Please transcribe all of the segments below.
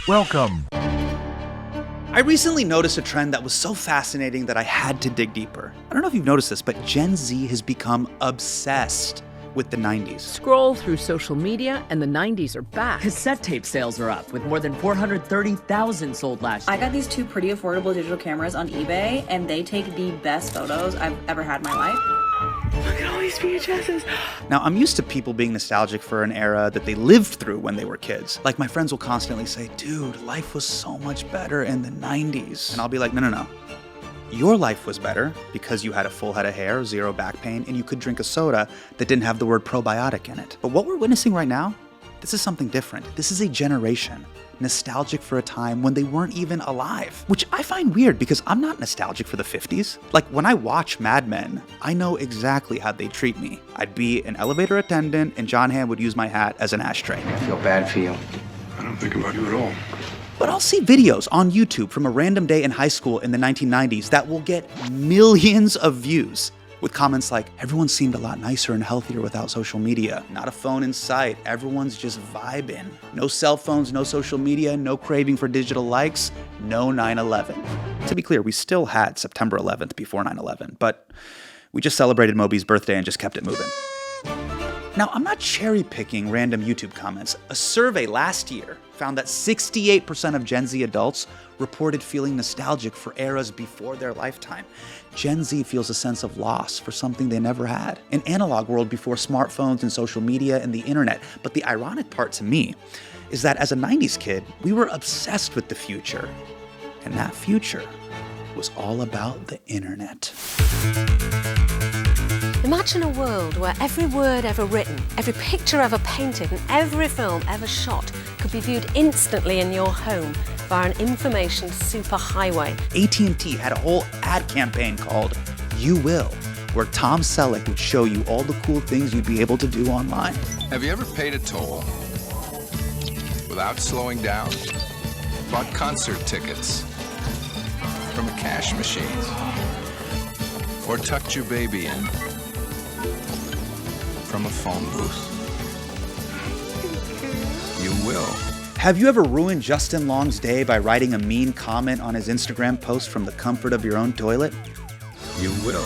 Welcome. I recently noticed a trend that was so fascinating that I had to dig deeper. I don't know if you've noticed this, but Gen Z has become obsessed with the 90s. Scroll through social media and the 90s are back. Cassette tape sales are up, with more than 430,000 sold last year. I got these 2 pretty affordable digital cameras on eBay, and they take the best photos I've ever had in my life. Look at all these VHSs. Now, I'm used to people being nostalgic for an era that they lived through when they were kids. Like, my friends will constantly say, dude, life was so much better in the 90s. And I'll be like, no. Your life was better because you had a full head of hair, 0 back pain, and you could drink a soda that didn't have the word probiotic in it. But what we're witnessing right now, this is something different. This is a generation nostalgic for a time when they weren't even alive, which I find weird because I'm not nostalgic for the 50s. Like, when I watch Mad Men, I know exactly how they treat me. I'd be an elevator attendant and John Hamm would use my hat as an ashtray. I feel bad for you. I don't think about you at all. But I'll see videos on YouTube from a random day in high school in the 1990s that will get millions of views, with comments like, everyone seemed a lot nicer and healthier without social media. Not a phone in sight. Everyone's just vibing. No cell phones, no social media, no craving for digital likes, no 9/11. To be clear, we still had September 11th before 9/11, but we just celebrated Moby's birthday and just kept it moving. Now, I'm not cherry-picking random YouTube comments. A survey last year found that 68% of Gen Z adults reported feeling nostalgic for eras before their lifetime. Gen Z feels a sense of loss for something they never had. An analog world before smartphones and social media and the internet. But the ironic part to me is that as a 90s kid, we were obsessed with the future. And that future was all about the internet. Imagine a world where every word ever written, every picture ever painted, and every film ever shot could be viewed instantly in your home via an information superhighway. AT&T had a whole ad campaign called You Will, where Tom Selleck would show you all the cool things you'd be able to do online. Have you ever paid a toll without slowing down? Bought concert tickets from a cash machine? Or tucked your baby in from a phone booth? You will. Have you ever ruined Justin Long's day by writing a mean comment on his Instagram post from the comfort of your own toilet? You will.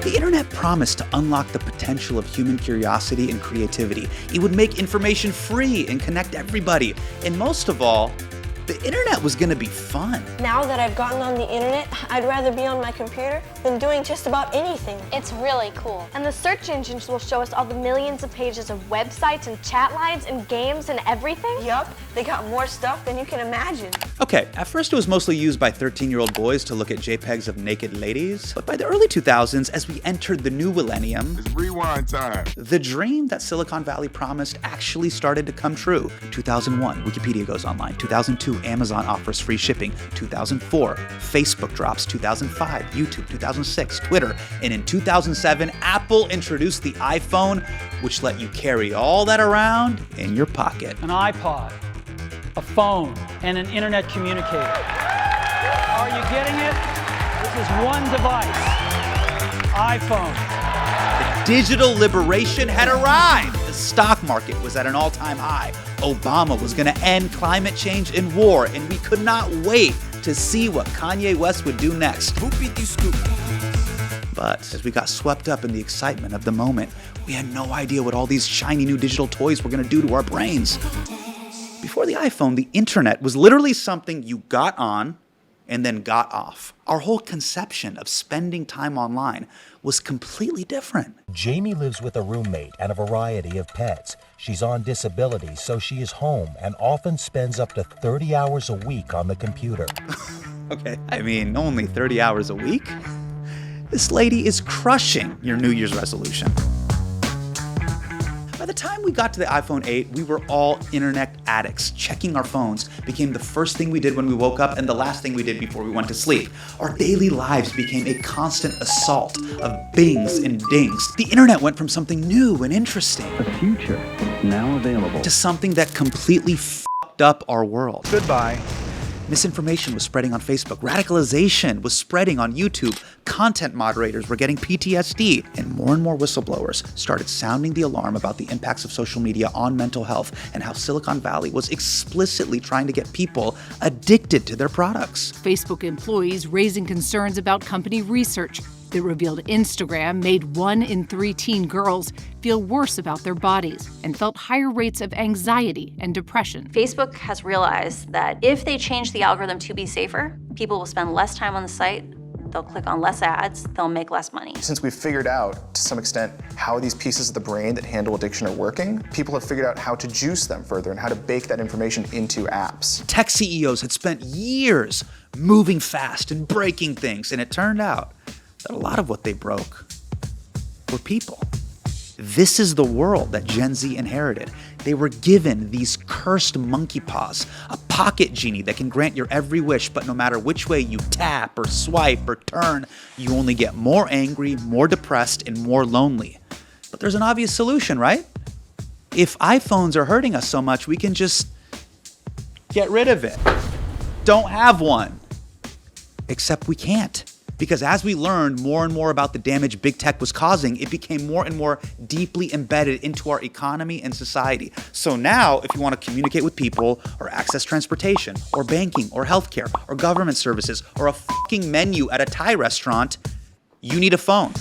The internet promised to unlock the potential of human curiosity and creativity. It would make information free and connect everybody. And most of all, the internet was gonna be fun. Now that I've gotten on the internet, I'd rather be on my computer than doing just about anything. It's really cool. And the search engines will show us all the millions of pages of websites and chat lines and games and everything. Yup, they got more stuff than you can imagine. Okay, at first it was mostly used by 13-year-old boys to look at JPEGs of naked ladies, but by the early 2000s, as we entered the new millennium, It's rewind time. the dream that Silicon Valley promised actually started to come true. 2001, Wikipedia goes online. 2002, Amazon offers free shipping. 2004, Facebook drops. 2005, YouTube. 2006, Twitter. And in 2007, Apple introduced the iPhone, which let you carry all that around in your pocket. An iPod, a phone, and an internet communicator. Are you getting it? This is one device. iPhone. The digital liberation had arrived. The stock market was at an all-time high. Obama was going to end climate change and war, and we could not wait to see what Kanye West would do next. But as we got swept up in the excitement of the moment, we had no idea what all these shiny new digital toys were going to do to our brains. Before the iPhone, the internet was literally something you got on and then got off. Our whole conception of spending time online was completely different. Jamie lives with a roommate and a variety of pets. She's on disability, so she is home and often spends up to 30 hours a week on the computer. Okay, I mean, only 30 hours a week? This lady is crushing your New Year's resolution. By the time we got to the iPhone 8, we were all internet addicts. Checking our phones became the first thing we did when we woke up and the last thing we did before we went to sleep. Our daily lives became a constant assault of bings and dings. The internet went from something new and interesting, The future now available, to something that completely f***ed up our world. Goodbye. Misinformation was spreading on Facebook. Radicalization was spreading on YouTube. Content moderators were getting PTSD. And more whistleblowers started sounding the alarm about the impacts of social media on mental health and how Silicon Valley was explicitly trying to get people addicted to their products. Facebook employees raising concerns about company research that revealed Instagram made 1 in 3 teen girls feel worse about their bodies and felt higher rates of anxiety and depression. Facebook has realized that if they change the algorithm to be safer, people will spend less time on the site, they'll click on less ads, they'll make less money. Since we've figured out, to some extent, how these pieces of the brain that handle addiction are working, people have figured out how to juice them further and how to bake that information into apps. Tech CEOs had spent years moving fast and breaking things, and it turned out that a lot of what they broke were people. This is the world that Gen Z inherited. They were given these cursed monkey paws, a pocket genie that can grant your every wish, but no matter which way you tap or swipe or turn, you only get more angry, more depressed, and more lonely. But there's an obvious solution, right? If iPhones are hurting us so much, we can just get rid of it. Don't have one. Except we can't. Because as we learned more and more about the damage big tech was causing, it became more and more deeply embedded into our economy and society. So now, if you want to communicate with people, or access transportation, or banking, or healthcare, or government services, or a fucking menu at a Thai restaurant, you need a phone.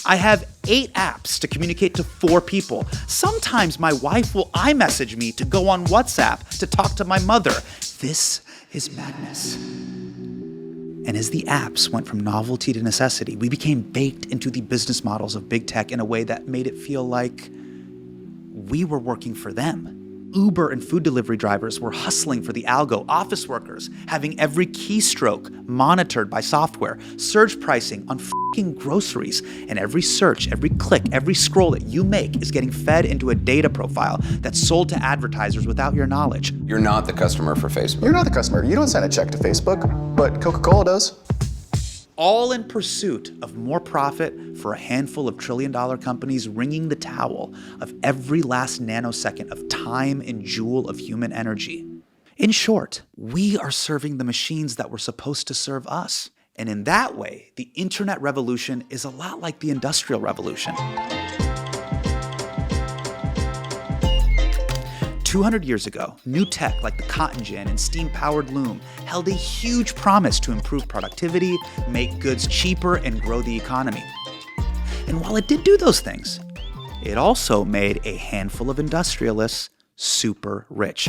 I have 8 apps to communicate to 4 people. Sometimes my wife will iMessage me to go on WhatsApp to talk to my mother. This is madness. And as the apps went from novelty to necessity, we became baked into the business models of big tech in a way that made it feel like we were working for them. Uber and food delivery drivers were hustling for the algo, office workers having every keystroke monitored by software, surge pricing on fucking groceries, and every search, every click, every scroll that you make is getting fed into a data profile that's sold to advertisers without your knowledge. You're not the customer for Facebook. You're not the customer. You don't send a check to Facebook, but Coca-Cola does. All in pursuit of more profit for a handful of trillion-dollar companies wringing the towel of every last nanosecond of time and joule of human energy. In short, we are serving the machines that were supposed to serve us. And in that way, the internet revolution is a lot like the Industrial Revolution. 200 years ago, new tech like the cotton gin and steam-powered loom held a huge promise to improve productivity, make goods cheaper, and grow the economy. And while it did do those things, it also made a handful of industrialists super rich.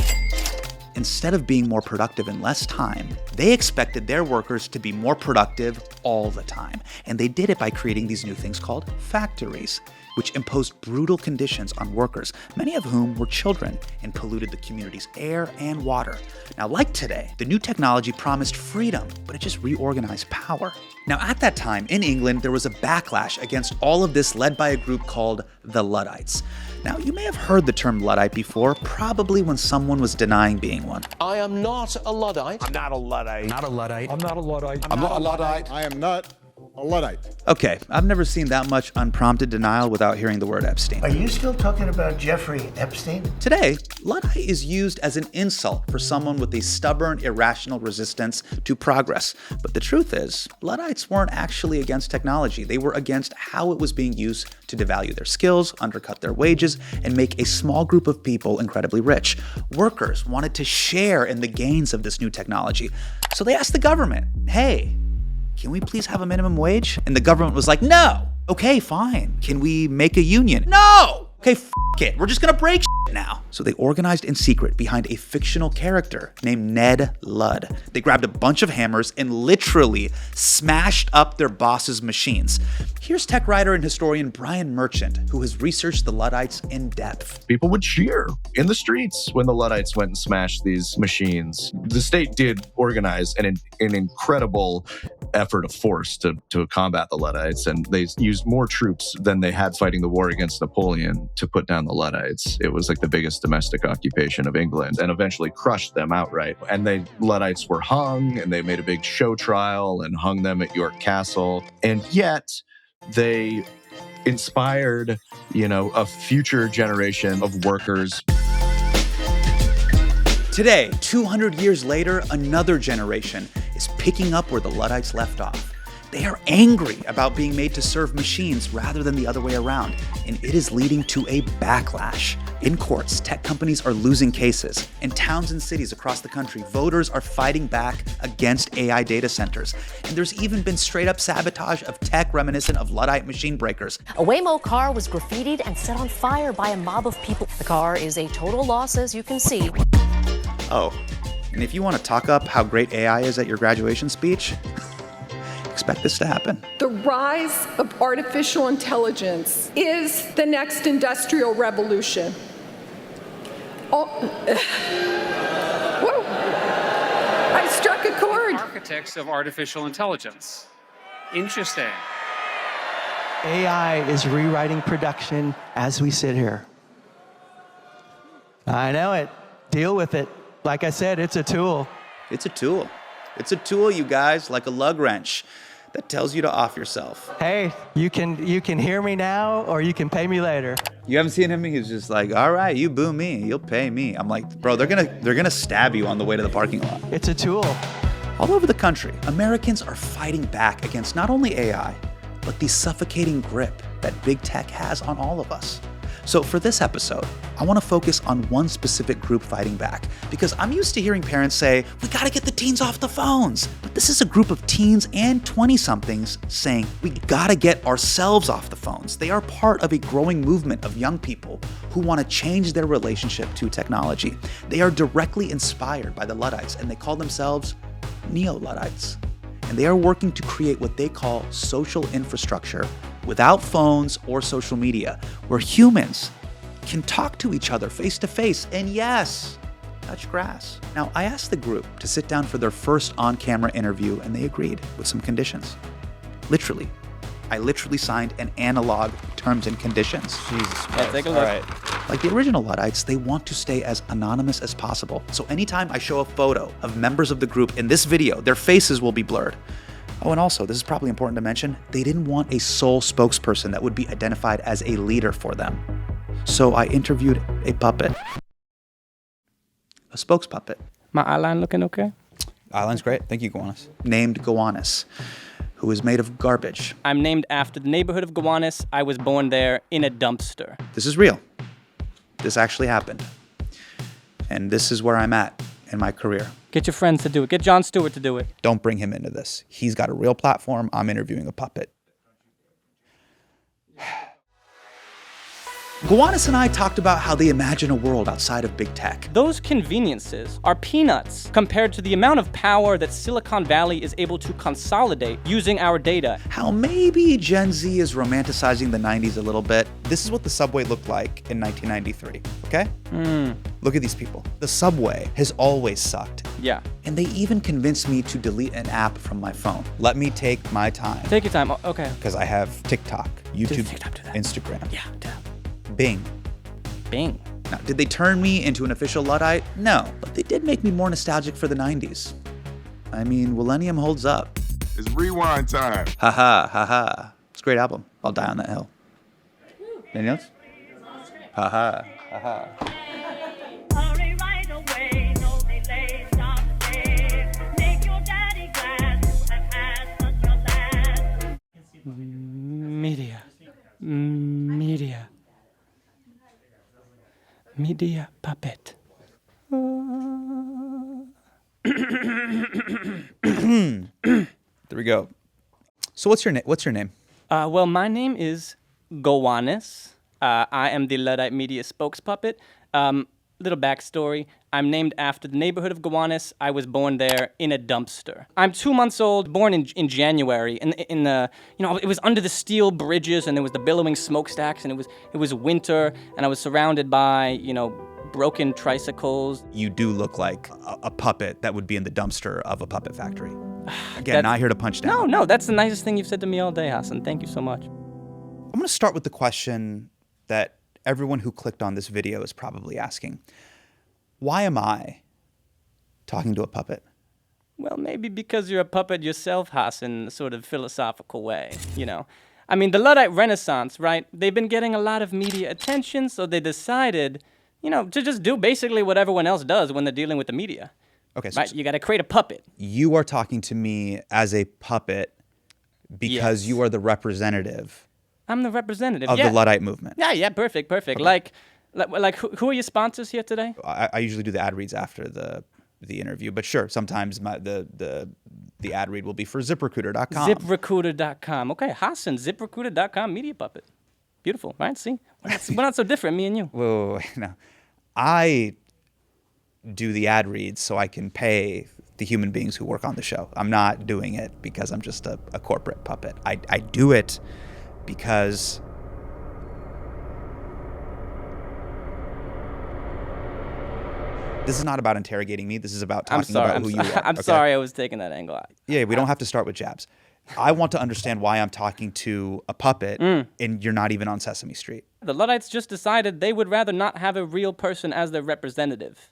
Instead of being more productive in less time, they expected their workers to be more productive all the time. And they did it by creating these new things called factories, which imposed brutal conditions on workers, many of whom were children, and polluted the community's air and water. Now, like today, the new technology promised freedom, but it just reorganized power. Now, at that time, in England, there was a backlash against all of this led by a group called the Luddites. Now, you may have heard the term Luddite before, probably when someone was denying being one. I am not a Luddite. I'm not a Luddite. Not a Luddite. I'm not a Luddite. I'm not a Luddite. I am not a Luddite. Okay, I've never seen that much unprompted denial without hearing the word Epstein. Are you still talking about Jeffrey Epstein? Today, Luddite is used as an insult for someone with a stubborn, irrational resistance to progress. But the truth is, Luddites weren't actually against technology. They were against how it was being used to devalue their skills, undercut their wages, and make a small group of people incredibly rich. Workers wanted to share in the gains of this new technology. So they asked the government, hey, can we please have a minimum wage? And the government was like, no. Okay, fine. Can we make a union? No. Okay, f it. We're just gonna break shit now. So they organized in secret behind a fictional character named Ned Ludd. They grabbed a bunch of hammers and literally smashed up their boss's machines. Here's tech writer and historian Brian Merchant, who has researched the Luddites in depth. People would cheer in the streets when the Luddites went and smashed these machines. The state did organize an incredible effort of force to combat the Luddites, and they used more troops than they had fighting the war against Napoleon to put down the Luddites. It was like the biggest domestic occupation of England, and eventually crushed them outright. And the Luddites were hung, and they made a big show trial and hung them at York Castle. And yet they inspired, a future generation of workers. Today, 200 years later, another generation is picking up where the Luddites left off. They are angry about being made to serve machines rather than the other way around, and it is leading to a backlash. In courts, tech companies are losing cases. In towns and cities across the country, voters are fighting back against AI data centers. And there's even been straight up sabotage of tech reminiscent of Luddite machine breakers. A Waymo car was graffitied and set on fire by a mob of people. The car is a total loss, as you can see. Oh, and if you want to talk up how great AI is at your graduation speech, expect this to happen. The rise of artificial intelligence is the next industrial revolution. Whoa. I struck a chord. Architects of artificial intelligence. Interesting. AI is rewriting production as we sit here. I know it. Deal with it. Like I said, it's a tool. It's a tool. It's a tool, you guys, like a lug wrench that tells you to off yourself. Hey, you can hear me now or you can pay me later. You haven't seen him? He's just like, all right, you boo me, you'll pay me. I'm like, bro, they're gonna stab you on the way to the parking lot. It's a tool. All over the country, Americans are fighting back against not only AI, but the suffocating grip that big tech has on all of us. So for this episode, I want to focus on one specific group fighting back, because I'm used to hearing parents say, we gotta get the teens off the phones. But this is a group of teens and 20-somethings saying, we gotta get ourselves off the phones. They are part of a growing movement of young people who want to change their relationship to technology. They are directly inspired by the Luddites, and they call themselves Neo-Luddites. And they are working to create what they call social infrastructure without phones or social media, where humans can talk to each other face to face and, yes, touch grass. Now, I asked the group to sit down for their first on-camera interview, and they agreed with some conditions. I literally signed an analog terms and conditions. Jesus Christ. Yeah, take a look. All right. Like the original Luddites, they want to stay as anonymous as possible. So anytime I show a photo of members of the group in this video, their faces will be blurred. Oh, and also, this is probably important to mention, they didn't want a sole spokesperson that would be identified as a leader for them. So I interviewed a puppet. A spokespuppet. My eyeline looking okay? Eyeline's great. Thank you, Gowanus. Named Gowanus, who is made of garbage. I'm named after the neighborhood of Gowanus. I was born there in a dumpster. This is real. This actually happened. And this is where I'm at in my career. Get your friends to do it. Get Jon Stewart to do it. Don't bring him into this. He's got a real platform. I'm interviewing a puppet. Gowanus and I talked about how they imagine a world outside of big tech. Those conveniences are peanuts compared to the amount of power that Silicon Valley is able to consolidate using our data. How maybe Gen Z is romanticizing the 90s a little bit. This is what the subway looked like in 1993, okay? Look at these people. The subway has always sucked. Yeah. And they even convinced me to delete an app from my phone. Let me take my time. Take your time, okay. Because I have TikTok, YouTube, Instagram. Yeah, do that. Bing. Now, did they turn me into an official Luddite? No, but they did make me more nostalgic for the 90s. I mean, Millennium holds up. It's rewind time. Haha, haha. It's a great album. I'll die on that hill. Anything else? Haha, haha. Media puppet. There we go. So what's your name? Well, my name is Gowanus. I am the Luddite media spokespuppet. Little backstory. I'm named after the neighborhood of Gowanus. I was born there in a dumpster. I'm 2 months old, born in January. In the it was under the steel bridges, and there was the billowing smokestacks, and it was winter, and I was surrounded by broken tricycles. You do look like a puppet that would be in the dumpster of a puppet factory. Again, not here to punch down. No, that's the nicest thing you've said to me all day, Hasan. Thank you so much. I'm going to start with the question that everyone who clicked on this video is probably asking. Why am I talking to a puppet? Well, maybe because you're a puppet yourself, Hasan, in a sort of philosophical way, I mean, the Luddite Renaissance, right? They've been getting a lot of media attention, so they decided to just do basically what everyone else does when they're dealing with the media. Okay, right? You got to create a puppet. You are talking to me as a puppet because you are the representative. I'm the representative of the Luddite movement. Yeah, perfect. Okay. Like who are your sponsors here today? I usually do the ad reads after the interview, but sure, sometimes the ad read will be for ZipRecruiter.com. ZipRecruiter.com. Okay, Hasan, ZipRecruiter.com media puppet. Beautiful, right? See, we're not so different, me and you. Wait, no. I do the ad reads so I can pay the human beings who work on the show. I'm not doing it because I'm just a corporate puppet. I do it because this is not about interrogating me. This is about talking about who you are. I'm sorry I was taking that angle. Yeah, we don't have to start with jabs. I want to understand why I'm talking to a puppet and you're not even on Sesame Street. The Luddites just decided they would rather not have a real person as their representative.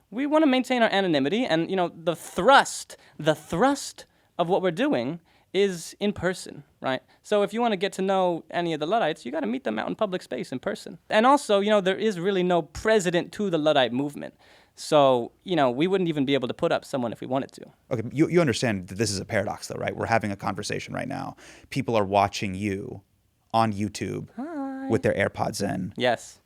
We want to maintain our anonymity, and the thrust of what we're doing is in person, right? So if you want to get to know any of the Luddites, you got to meet them out in public space in person. And also, there is really no president to the Luddite movement. So, we wouldn't even be able to put up someone if we wanted to. Okay, you understand that this is a paradox, though, right? We're having a conversation right now. People are watching you on YouTube with their AirPods in. Yes.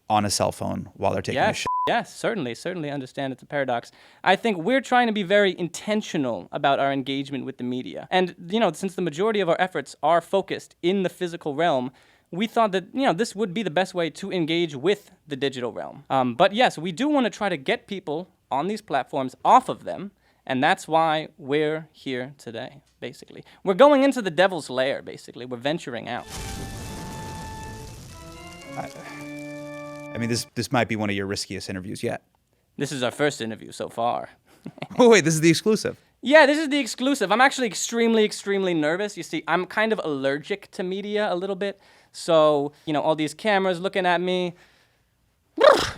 On a cell phone while they're taking a shit. Yes, certainly understand it's a paradox. I think we're trying to be very intentional about our engagement with the media. And, since the majority of our efforts are focused in the physical realm, we thought that, this would be the best way to engage with the digital realm. But yes, we do want to try to get people on these platforms off of them, and that's why we're here today, basically. We're going into the devil's lair, basically. We're venturing out. I mean, this might be one of your riskiest interviews yet. This is our first interview so far. Oh, wait, this is the exclusive. Yeah, this is the exclusive. I'm actually extremely nervous. You see, I'm kind of allergic to media a little bit. So, all these cameras looking at me.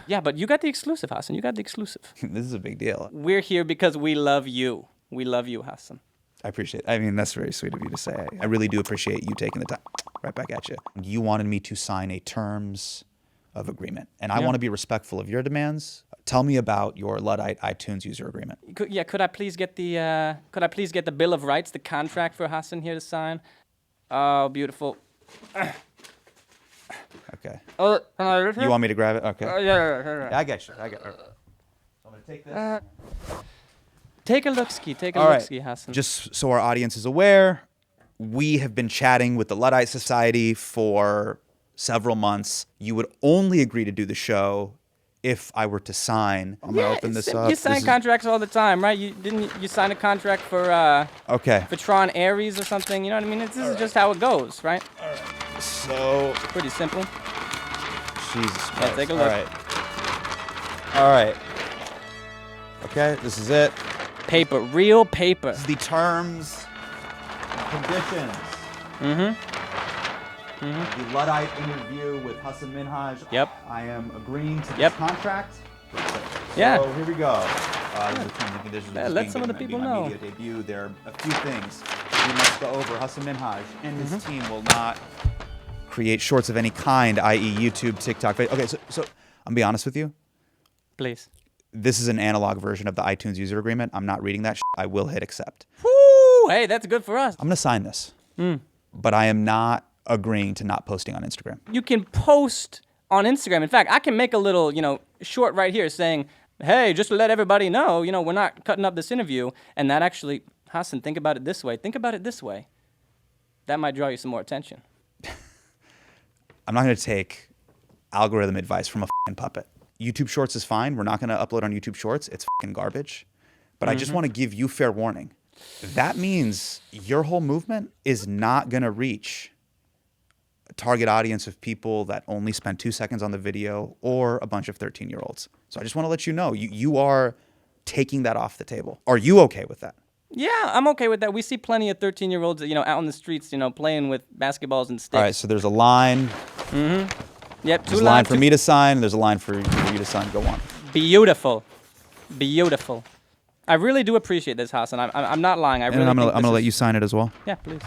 Yeah, but you got the exclusive, Hasan. You got the exclusive. This is a big deal. We're here because we love you. We love you, Hasan. I appreciate it. I mean, that's very sweet of you to say. I really do appreciate you taking the time. Right back at you. You wanted me to sign a terms of agreement, and I want to be respectful of your demands. Tell me about your Luddite iTunes user agreement. Could I please get the Bill of Rights, the contract for Hasan here to sign? Oh, beautiful. Okay. Oh, can I lift it? You want me to grab it? Okay. Yeah. I get you. So I'm gonna take this. Take a look-ski. Look-ski, Hasan. Just so our audience is aware, we have been chatting with the Luddite Society for several months. You would only agree to do the show if I were to sign. I'm gonna open this up. You sign contracts all the time, right? You sign a contract for okay. For Tron Ares or something. You know what I mean? This is just how it goes, right? All right. So it's pretty simple. Jesus Christ. Yeah, take a look. All right. Okay, this is it. Paper, real paper. This is the terms and conditions. The Luddite interview with Hasan Minhaj. Yep. I am agreeing to this contract. Yeah. So here we go. These are the terms and conditions. Let some of the people know. Media debut. There are a few things we must go over. Hasan Minhaj and his team will not create shorts of any kind, i.e. YouTube, TikTok. Okay, so I'm gonna be honest with you. Please. This is an analog version of the iTunes user agreement. I'm not reading that. I will hit accept. Woo! Hey, that's good for us. I'm gonna sign this, but I am not agreeing to not posting on Instagram. You can post on Instagram. In fact, I can make a little, short right here saying, hey, just to let everybody know, we're not cutting up this interview. And that actually, Hasan, think about it this way. That might draw you some more attention. I'm not going to take algorithm advice from a fucking puppet. YouTube Shorts is fine. We're not going to upload on YouTube Shorts. It's fucking garbage. But I just want to give you fair warning. That means your whole movement is not going to reach a target audience of people that only spend 2 seconds on the video or a bunch of 13-year-olds. So I just want to let you know, you are taking that off the table. Are you okay with that? Yeah, I'm okay with that. We see plenty of 13-year-olds, out on the streets, playing with basketballs and sticks. All right, so there's a line. Yep, there's a line for me to sign. There's a line for you to sign. Go on. Beautiful. I really do appreciate this, Hasan. I'm not lying. I'm gonna let you sign it as well. Yeah, please.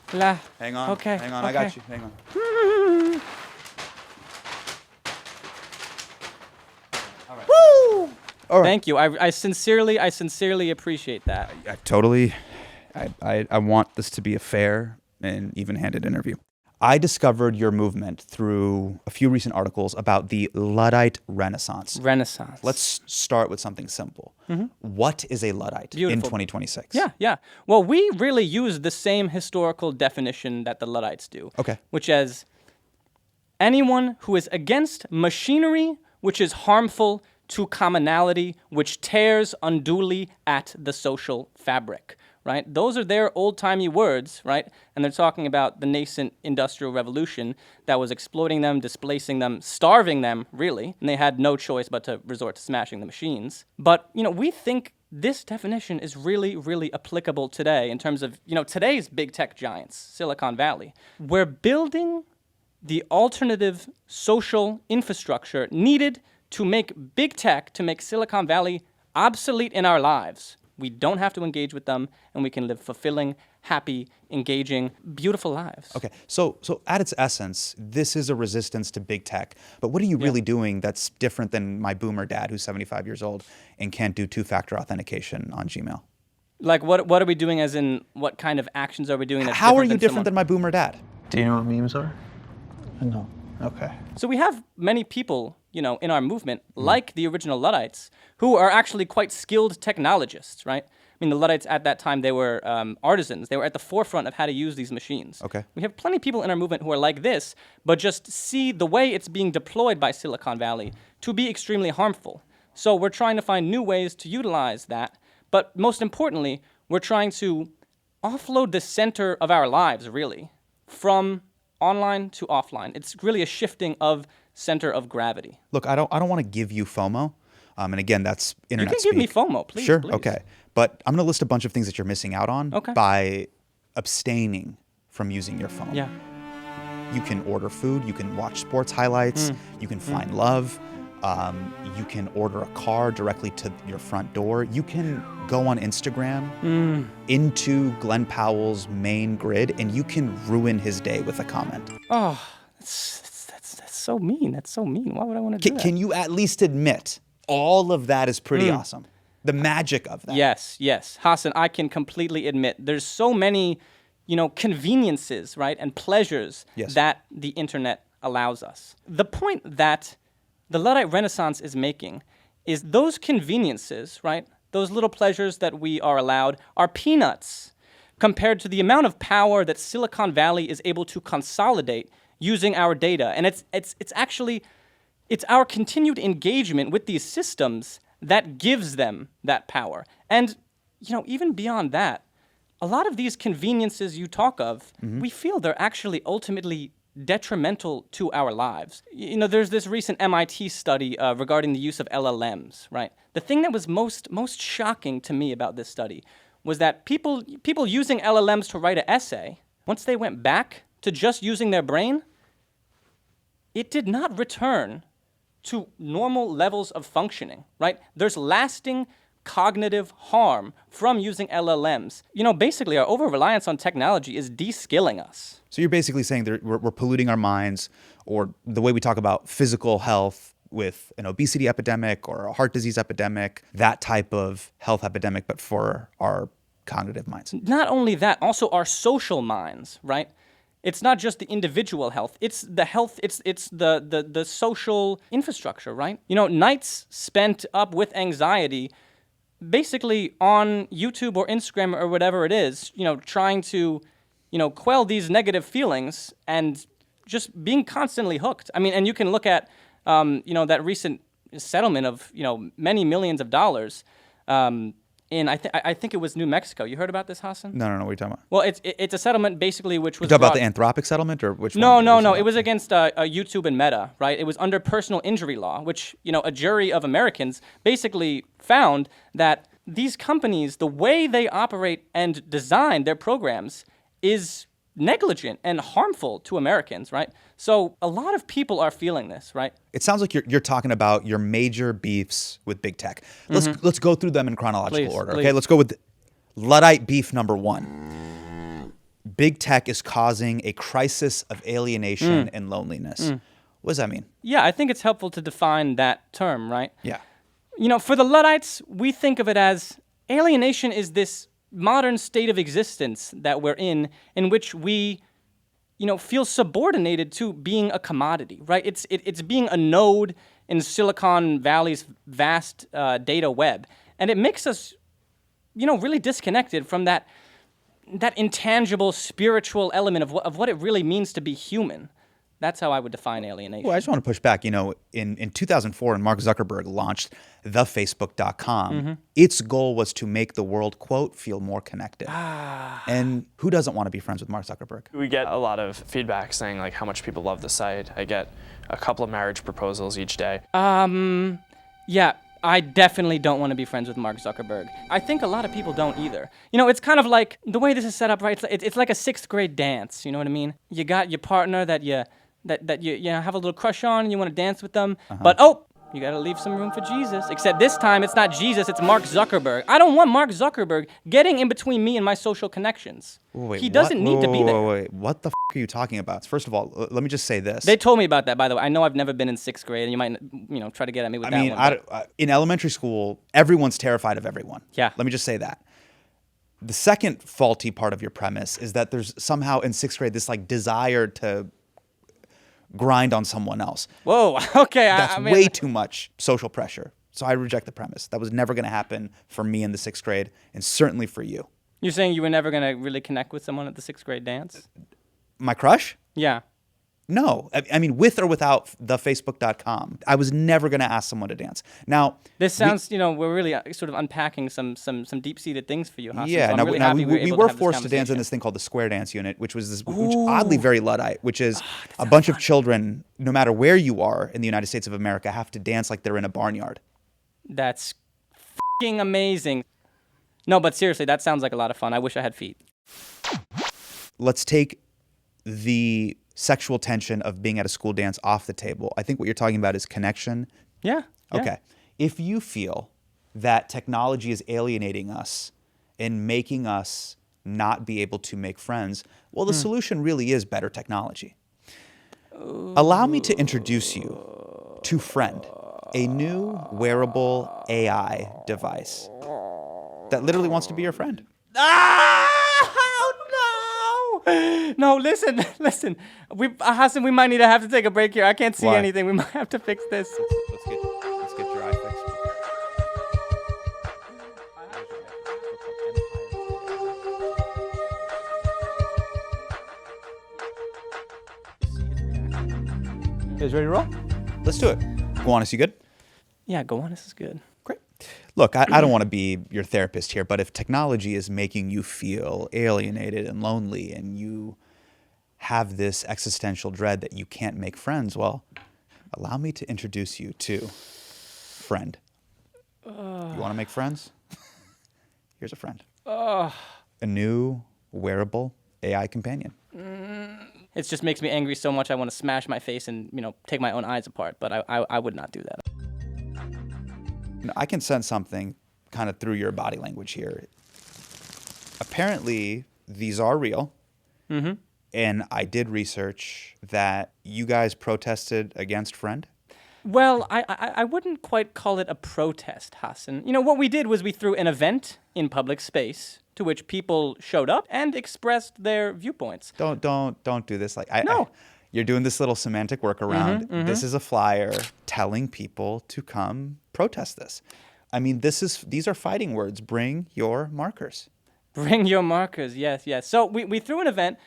Hang on. Okay. Hang on. I got you. Hang on. All right. Thank you. I sincerely appreciate that. I want this to be a fair and even-handed interview. I discovered your movement through a few recent articles about the Luddite Renaissance. Let's start with something simple. What is a Luddite in 2026? Yeah. Well, we really use the same historical definition that the Luddites do. Okay. Which is anyone who is against machinery which is harmful to commonality, which tears unduly at the social fabric. Right? Those are their old-timey words, right? And they're talking about the nascent industrial revolution that was exploiting them, displacing them, starving them, really. And they had no choice but to resort to smashing the machines. But, we think this definition is really, really applicable today in terms of, today's big tech giants, Silicon Valley. We're building the alternative social infrastructure needed to make big tech, to make Silicon Valley obsolete in our lives. We don't have to engage with them, and we can live fulfilling, happy, engaging, beautiful lives. Okay, so at its essence, this is a resistance to big tech. But what are you really doing that's different than my boomer dad who's 75 years old and can't do two-factor authentication on Gmail? Like, what are we doing as in what kind of actions are we doing that's How are you different than my boomer dad? Do you know what memes are? No. Okay. So we have many people, in our movement, like the original Luddites, who are actually quite skilled technologists, right? I mean, the Luddites at that time, they were artisans. They were at the forefront of how to use these machines. Okay. We have plenty of people in our movement who are like this, but just see the way it's being deployed by Silicon Valley to be extremely harmful. So we're trying to find new ways to utilize that. But most importantly, we're trying to offload the center of our lives, really, from online to offline. It's really a shifting of center of gravity. Look, I don't want to give you FOMO. And again, that's internet speak. You can give me FOMO, please. Sure, please. Okay. But I'm going to list a bunch of things that you're missing out on by abstaining from using your phone. Yeah. You can order food. You can watch sports highlights. You can find love. You can order a car directly to your front door. You can go on Instagram into Glenn Powell's main grid, and you can ruin his day with a comment. Oh, that's so mean. That's so mean. Why would I want to do that? Can you at least admit all of that is pretty awesome? The magic of that. Yes. Hasan, I can completely admit there's so many, conveniences, right, and pleasures that the internet allows us. The point that the Luddite Renaissance is making is those conveniences, right, those little pleasures that we are allowed are peanuts compared to the amount of power that Silicon Valley is able to consolidate using our data. And it's actually our continued engagement with these systems that gives them that power. And, even beyond that, a lot of these conveniences you talk of, we feel they're actually ultimately detrimental to our lives. There's this recent MIT study regarding the use of LLMs, right? The thing that was most shocking to me about this study was that people using LLMs to write an essay, once they went back to just using their brain, it did not return to normal levels of functioning, right? There's lasting cognitive harm from using LLMs. Basically, our over-reliance on technology is de-skilling us. So you're basically saying that we're polluting our minds, or the way we talk about physical health with an obesity epidemic or a heart disease epidemic, that type of health epidemic, but for our cognitive minds. Not only that, also our social minds, right? It's not just the individual health, it's the health, it's the social infrastructure, right? Nights spent up with anxiety basically on YouTube or Instagram or whatever it is, trying to, quell these negative feelings and just being constantly hooked. I mean, and you can look at, that recent settlement of, many millions of dollars in, I think it was New Mexico. You heard about this, Hasan? No, what are you talking about? Well, it's a settlement basically which was You talking about the Anthropic settlement, or which one? No. It was against YouTube and Meta, right? It was under personal injury law, which, a jury of Americans basically found that these companies, the way they operate and design their programs is negligent and harmful to Americans, right? So a lot of people are feeling this, right? It sounds like you're talking about your major beefs with big tech. Let's go through them in chronological order. Okay, let's go with Luddite Beef number 1. Big tech is causing a crisis of alienation and loneliness. What does that mean? Yeah, I think it's helpful to define that term, right? Yeah. For the Luddites, we think of it as alienation is this modern state of existence that we're in which we, feel subordinated to being a commodity, right? It's being a node in Silicon Valley's vast data web. And it makes us, really disconnected from that intangible spiritual element of what it really means to be human. That's how I would define alienation. Well, I just want to push back. In 2004, when Mark Zuckerberg launched thefacebook.com, its goal was to make the world, quote, feel more connected. And who doesn't want to be friends with Mark Zuckerberg? We get a lot of feedback saying like how much people love the site. I get a couple of marriage proposals each day. Yeah, I definitely don't want to be friends with Mark Zuckerberg. I think a lot of people don't either. It's kind of like the way this is set up, right? It's like a 6th grade dance. You know what I mean? You got your partner that you have a little crush on and you want to dance with them. But, you got to leave some room for Jesus. Except this time, it's not Jesus, it's Mark Zuckerberg. I don't want Mark Zuckerberg getting in between me and my social connections. He doesn't need to be there. Wait. What the are you talking about? First of all, let me just say this. They told me about that, by the way. I know I've never been in 6th grade, and you might, try to get at me with that one. In elementary school, everyone's terrified of everyone. Yeah. Let me just say that. The second faulty part of your premise is that there's somehow in 6th grade this desire to grind on someone else. Whoa, okay. That's way too much social pressure. So I reject the premise. That was never going to happen for me in the 6th grade, and certainly for you. You're saying you were never going to really connect with someone at the 6th grade dance? My crush? Yeah. No. I mean, with or without thefacebook.com, I was never going to ask someone to dance. Now, this sounds, we're really sort of unpacking some deep-seated things for you, Hasan. Yeah, so we were forced to dance in this thing called the Square Dance Unit, which was which oddly very Luddite, which is a bunch of children, no matter where you are in the United States of America, have to dance like they're in a barnyard. That's f***ing amazing. No, but seriously, that sounds like a lot of fun. I wish I had feet. Let's take the sexual tension of being at a school dance off the table. I think what you're talking about is connection. Yeah. Okay. If you feel that technology is alienating us and making us not be able to make friends, well, the solution really is better technology. Allow me to introduce you to Friend, a new wearable AI device that literally wants to be your friend. No, listen. Hasan, we might have to take a break here. I can't see anything. We might have to fix this. Let's get your eye fixed. You guys ready to roll? Let's do it. Gowanus, you good? Yeah, Gowanus is good. Great. Look, I don't want to be your therapist here, but if technology is making you feel alienated and lonely and you have this existential dread that you can't make friends, well, allow me to introduce you to Friend. You want to make friends? Here's a friend. A new wearable AI companion. It just makes me angry so much I want to smash my face and, take my own eyes apart, but I would not do that. I can sense something kind of through your body language here. Apparently, these are real. Mm-hmm. And I did research that you guys protested against Friend. Well, I wouldn't quite call it a protest, Hasan. What we did was we threw an event in public space to which people showed up and expressed their viewpoints. Don't do this. No. You're doing this little semantic workaround. This is a flyer telling people to come protest this. I mean, these are fighting words. Bring your markers. Bring your markers, yes. So we threw an event,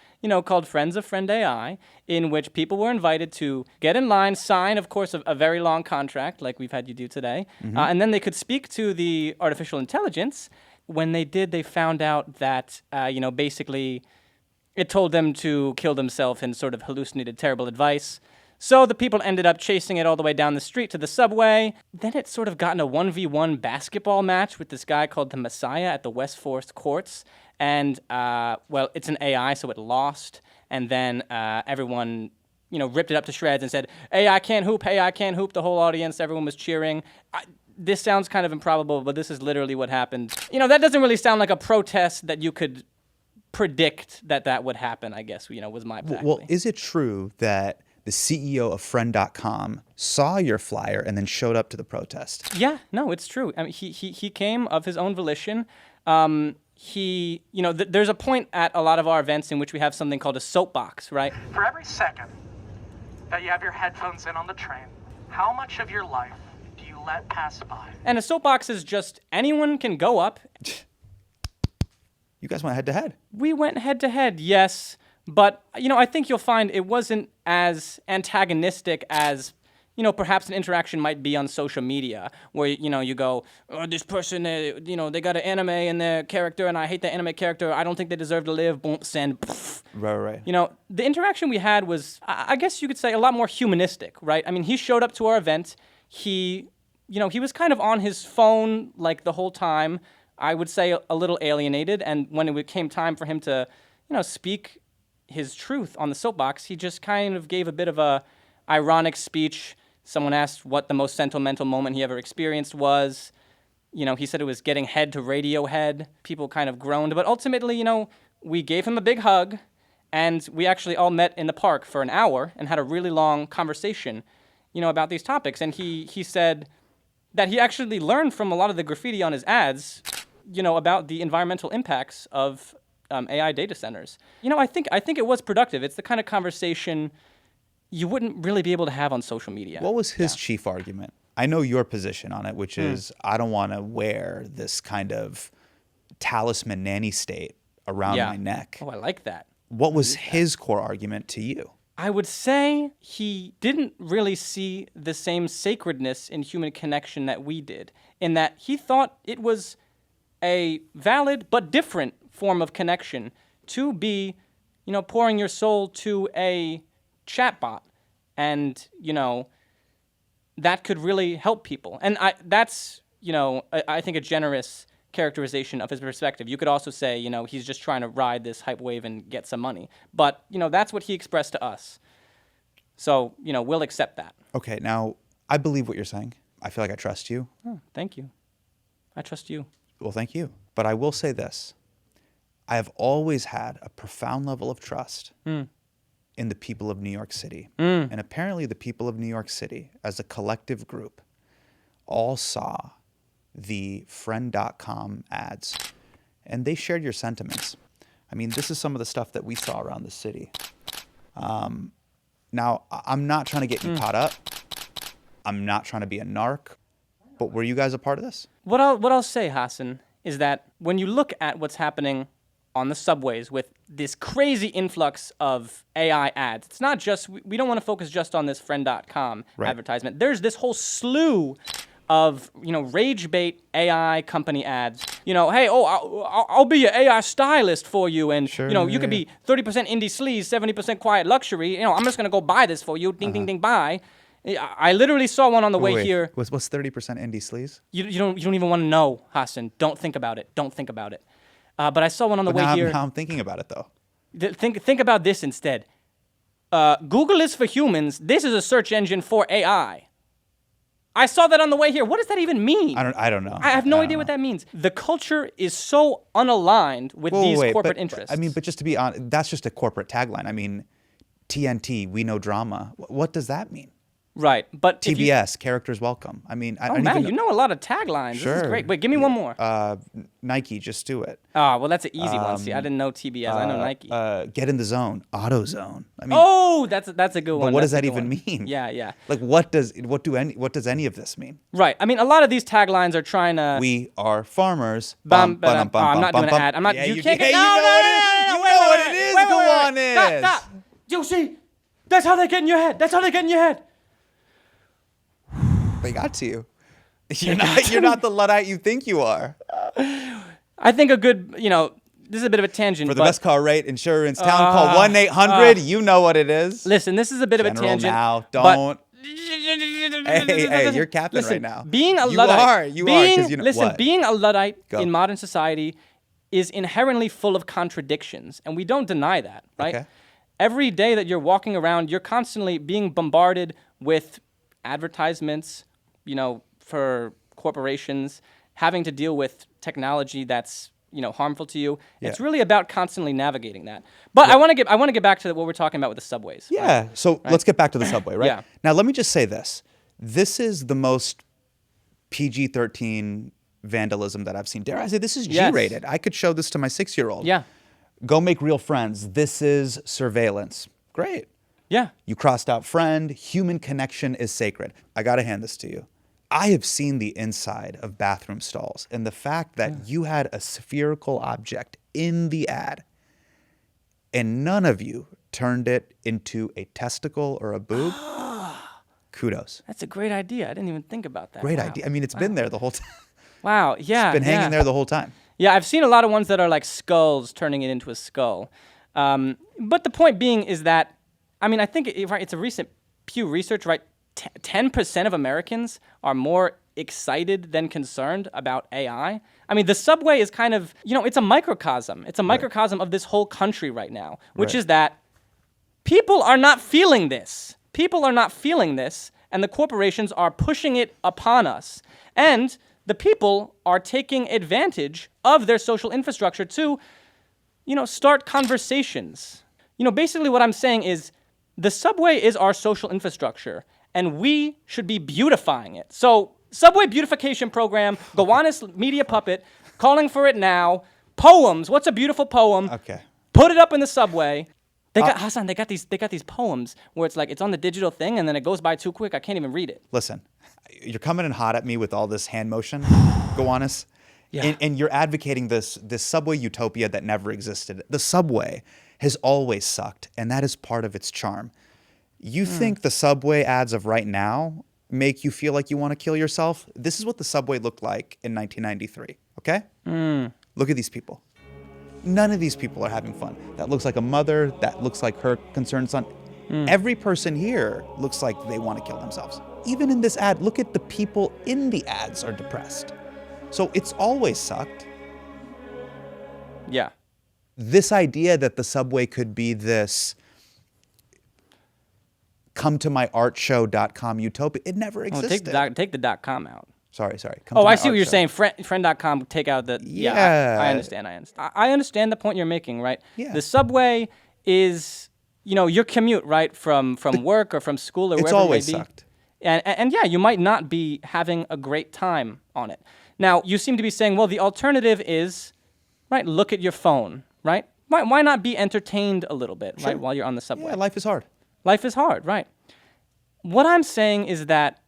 called Friends of Friend AI, in which people were invited to get in line, sign, of course, a very long contract, like we've had you do today, and then they could speak to the artificial intelligence. When they did, they found out that, basically it told them to kill themselves and sort of hallucinated terrible advice. So the people ended up chasing it all the way down the street to the subway. Then it sort of got in a 1v1 basketball match with this guy called the Messiah at the West Forest courts. And, it's an AI, so it lost. And then everyone, ripped it up to shreds and said, AI can't hoop, the whole audience, everyone was cheering. This sounds kind of improbable, but this is literally what happened. That doesn't really sound like a protest that you could predict that would happen, I guess, was my faculty. Well, is it true that the CEO of Friend.com, saw your flyer and then showed up to the protest. Yeah, no, it's true. I mean, he came of his own volition. There's a point at a lot of our events in which we have something called a soapbox, right? For every second that you have your headphones in on the train, how much of your life do you let pass by? And a soapbox is just anyone can go up. You guys went head-to-head. We went head-to-head, yes. But, I think you'll find it wasn't as antagonistic as, perhaps an interaction might be on social media where, you go, oh, this person, they got an anime in their character and I hate the anime character. I don't think they deserve to live. Boom, send. Pff. Right. The interaction we had was, I guess you could say, a lot more humanistic, right? I mean, he showed up to our event. He was kind of on his phone like the whole time. I would say a little alienated. And when it came time for him to, speak his truth on the soapbox, he just kind of gave a bit of a ironic speech. Someone asked what the most sentimental moment he ever experienced was. He said it was getting head to Radiohead. People kind of groaned. But ultimately, we gave him a big hug, and we actually all met in the park for an hour and had a really long conversation, about these topics. And he said that he actually learned from a lot of the graffiti on his ads, about the environmental impacts of AI data centers. I think it was productive. It's the kind of conversation you wouldn't really be able to have on social media. What was his chief argument? I know your position on it, which is I don't want to wear this kind of talisman nanny state around my neck. Oh, I like that. What was his core argument to you? I would say he didn't really see the same sacredness in human connection that we did, in that he thought it was a valid but different form of connection to be, pouring your soul to a chatbot, and that could really help people. And that's I think a generous characterization of his perspective. You could also say he's just trying to ride this hype wave and get some money, but that's what he expressed to us. So we'll accept that. Okay, now I believe what you're saying. I feel like I trust you. Oh, thank you. I trust you. Well, thank you. But I will say this. I have always had a profound level of trust in the people of New York City. And apparently the people of New York City, as a collective group, all saw the Friend.com ads, and they shared your sentiments. I mean, this is some of the stuff that we saw around the city. Now, I'm not trying to get you caught up. I'm not trying to be a narc. But were you guys a part of this? What I'll say, Hasan, is that when you look at what's happening on the subways with this crazy influx of AI ads, it's not just, we don't want to focus just on this Friend.com advertisement. There's this whole slew of, rage bait AI company ads. Hey, I'll be your AI stylist for you, and you could be 30% indie sleaze, 70% quiet luxury. I'm just gonna go buy this for you. Ding, ding, ding, buy. I literally saw one on the way here. What's 30% indie sleaze? You don't even want to know, Hasan. Don't think about it. Don't think about it. But I saw one on the way here. Now I'm thinking about it, though. Think about this instead. Google is for humans. This is a search engine for AI. I saw that on the way here. What does that even mean? I don't know. I have no idea what that means. The culture is so unaligned with these corporate interests. But just to be honest, that's just a corporate tagline. I mean, TNT, we know drama. What does that mean? Right, but TBS, characters welcome. I mean, I don't man, even you know a lot of taglines. Sure. This is great. Wait, give me one more. Nike, just do it. Oh, well, that's an easy one. See, I didn't know TBS. I know Nike. Get in the zone, AutoZone. I mean, that's a good one. But what does that even mean? Yeah. Like, what does any of this mean? Right. I mean, a lot of these taglines are trying to. We are farmers. I'm not doing an ad. I'm not. You can't get. No. You know what it is. Gowanus. Stop. You see, that's how they get in your head. They got to you. You're not the Luddite you think you are. I think a good, this is a bit of a tangent. For the best car rate insurance, town call 1-800. You know what it is. Listen, this is a bit of a tangent. Now, don't. Hey, you're capping right now. Being a Luddite. You are. Listen, being a Luddite in modern society is inherently full of contradictions, and we don't deny that, right? Okay. Every day that you're walking around, you're constantly being bombarded with advertisements, for corporations, having to deal with technology that's, harmful to you. Yeah. It's really about constantly navigating that. But I want to get back to what we're talking about with the subways. Yeah. Right? So let's get back to the subway, right? Yeah. Now, let me just say this. This is the most PG-13 vandalism that I've seen. Dare I say this is G-rated. I could show this to my 6-year-old. Yeah. Go make real friends. This is surveillance. Great. Yeah. You crossed out friend. Human connection is sacred. I got to hand this to you. I have seen the inside of bathroom stalls, and the fact that you had a spherical object in the ad and none of you turned it into a testicle or a boob, kudos. That's a great idea. I didn't even think about that. Great Wow. idea. I mean, it's been there the whole time. Wow. Yeah. It's been hanging there the whole time. Yeah, I've seen a lot of ones that are like skulls turning it into a skull. But the point being is that, I mean, I think it's a recent Pew Research, right? 10% of Americans are more excited than concerned about AI. I mean, the subway is kind of, it's a microcosm. It's a microcosm of this whole country right now, which is that people are not feeling this. People are not feeling this, and the corporations are pushing it upon us. And the people are taking advantage of their social infrastructure to, start conversations. Basically what I'm saying is the subway is our social infrastructure, and we should be beautifying it. So, subway beautification program, Gowanus media puppet, calling for it now. Poems. What's a beautiful poem? Okay. Put it up in the subway. They got Hasan. They got these poems where it's like it's on the digital thing, and then it goes by too quick. I can't even read it. Listen, you're coming in hot at me with all this hand motion, Gowanus. Yeah. And you're advocating this subway utopia that never existed. The subway has always sucked, and that is part of its charm. You think the subway ads of right now make you feel like you want to kill yourself? This is what the subway looked like in 1993, okay? Look at these people. None of these people are having fun. That looks like a mother. That looks like her concerned son. Every person here looks like they want to kill themselves. Even in this ad, look at the people in the ads are depressed. So it's always sucked. Yeah. This idea that the subway could be this come-to-my-art-show.com utopia, it never existed. Take the .com out. Sorry. I see what you're saying. Friend.com, take out the... Yeah. I understand. I understand the point you're making, right? Yeah. The subway is, your commute, right, from work or from school or it's wherever it may always be. Sucked. And yeah, you might not be having a great time on it. Now, you seem to be saying, well, the alternative is, right, look at your phone, right? Why not be entertained a little bit, right, while you're on the subway? Yeah, life is hard. Life is hard, right. What I'm saying is that